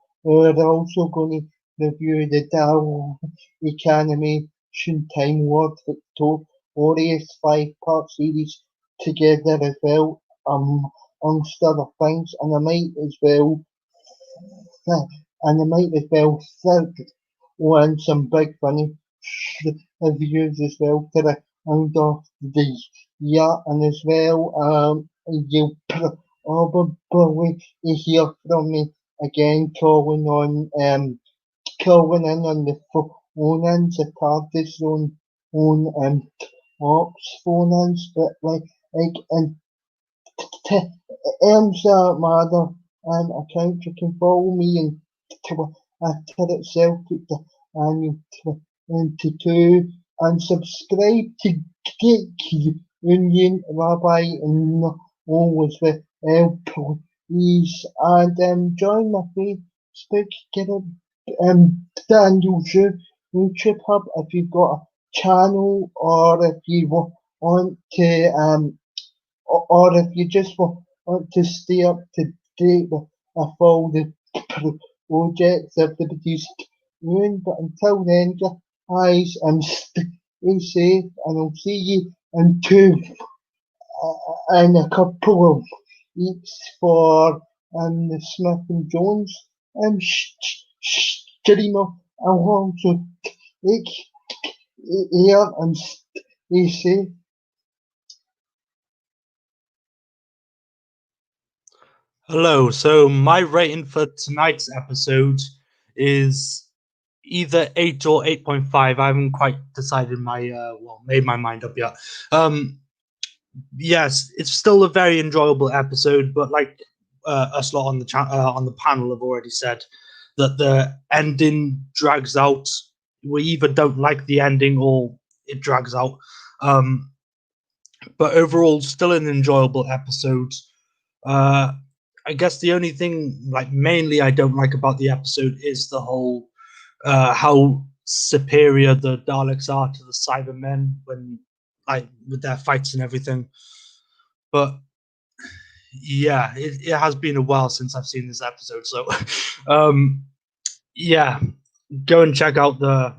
also going to review the Dalek Animation Time Lord Victorious 5-part series together as well, amongst other things, and I might as well think on some big funny reviews as well to the end of the year, and as well you'll probably hear from me again calling in on the phone-ins, the TARDIS on ops phone-ins, but like in terms of my other account, you can follow me in Twitter itself at the 22 and subscribe to Geek Union Rabbi and always with please, and join my Facebook, get Daniel's YouTube Hub if you've got a channel, or if you want to or if you just want to stay up to date with all the projects that the producer doing. But until then, guys, stay safe, and I'll see you in a couple of weeks for the Smith and Jones streamer. I'll also take care and stay safe. Hello. So my rating for tonight's episode is either 8 or 8.5. I haven't quite decided made my mind up yet. Yes, it's still a very enjoyable episode, but like us lot on the panel have already said, that the ending drags out. We either don't like the ending or it drags out. But overall, still an enjoyable episode. I guess the only thing, mainly I don't like about the episode is the whole how superior the Daleks are to the Cybermen with their fights and everything. But yeah, it has been a while since I've seen this episode, so yeah, go and check out the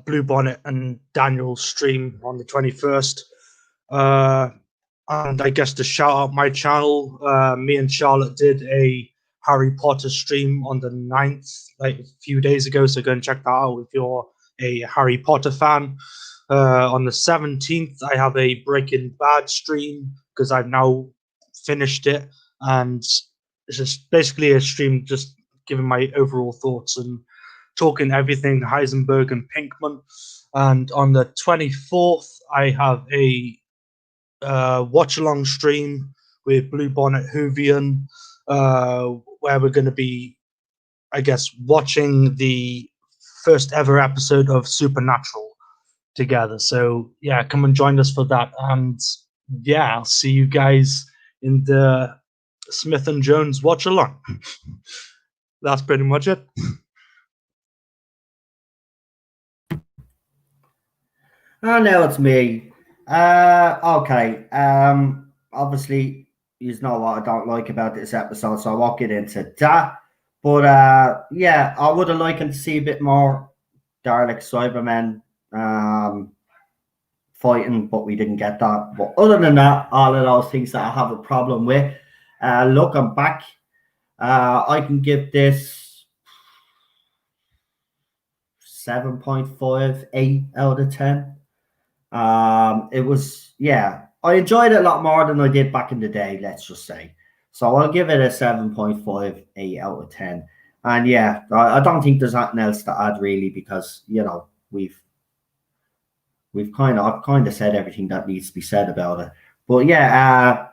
Blue Bonnet and Daniel stream on the 21st. And I guess to shout out my channel, me and Charlotte did a Harry Potter stream on the 9th, a few days ago, so go and check that out if you're a Harry Potter fan. On the 17th, I have a Breaking Bad stream, because I've now finished it, and it's just basically a stream just giving my overall thoughts and talking everything Heisenberg and Pinkman. And on the 24th, I have a watch-along stream with Blue Bonnet Hoovian, where we're going to be, I guess, watching the first ever episode of Supernatural together. So yeah, come and join us for that. And yeah, I'll see you guys in the Smith and Jones watch-along. That's pretty much it. Oh, now it's me. Okay. Obviously, you know what I don't like about this episode, so I won't get into that. But yeah, I would have liked to see a bit more Dalek Cybermen fighting, but we didn't get that. But other than that, all of those things that I have a problem with. Looking back, I can give this 7.58 out of 10. It was, yeah, I enjoyed it a lot more than I did back in the day, let's just say. So I'll give it a 7.58 out of 10. And yeah, I don't think there's nothing else to add really, because I've kind of said everything that needs to be said about it. But yeah,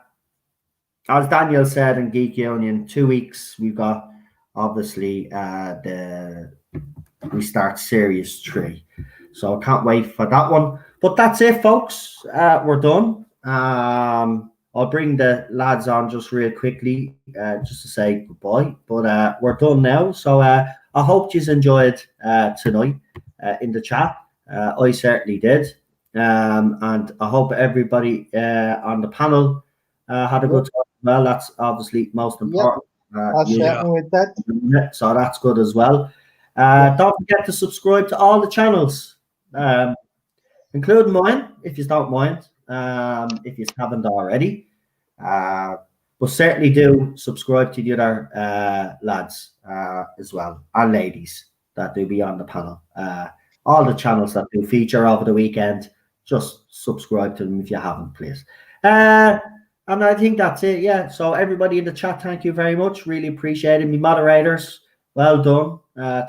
as Daniel said in Geek Union, 2 weeks we've got obviously we start Series 3. So I can't wait for that one. But that's it, folks. We're done. I'll bring the lads on just real quickly, just to say goodbye. But we're done now. So I hope you enjoyed tonight in the chat. I certainly did. And I hope everybody on the panel had a good time. Well, that's obviously most important. With that. So that's good as well. Don't forget to subscribe to all the channels, including mine, if you don't mind, if you haven't already. But certainly do subscribe to the other lads as well, and ladies that do be on the panel. All the channels that do feature over the weekend, just subscribe to them if you haven't, please. And I think that's it, yeah. So everybody in the chat, thank you very much. Really appreciate it. Me moderators, well done.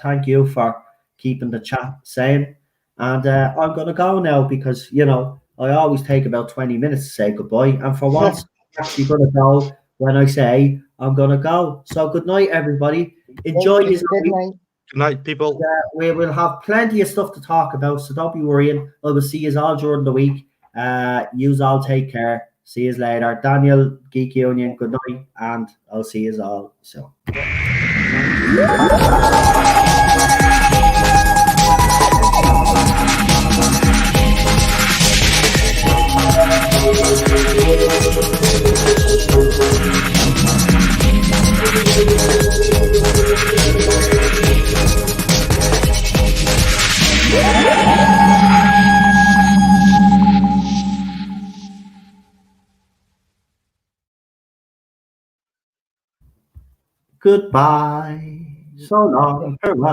Thank you for keeping the chat sane. And I'm going to go now because, I always take about 20 minutes to say goodbye. And for once, I'm actually going to go when I say I'm going to go. So good night, everybody. Enjoy your week. Good night, people. We will have plenty of stuff to talk about, so don't be worrying. I will see you all during the week. Yous all take care. See you later. Daniel, Geek Union, good night, and I'll see you all soon. Goodbye. So long. Farewell.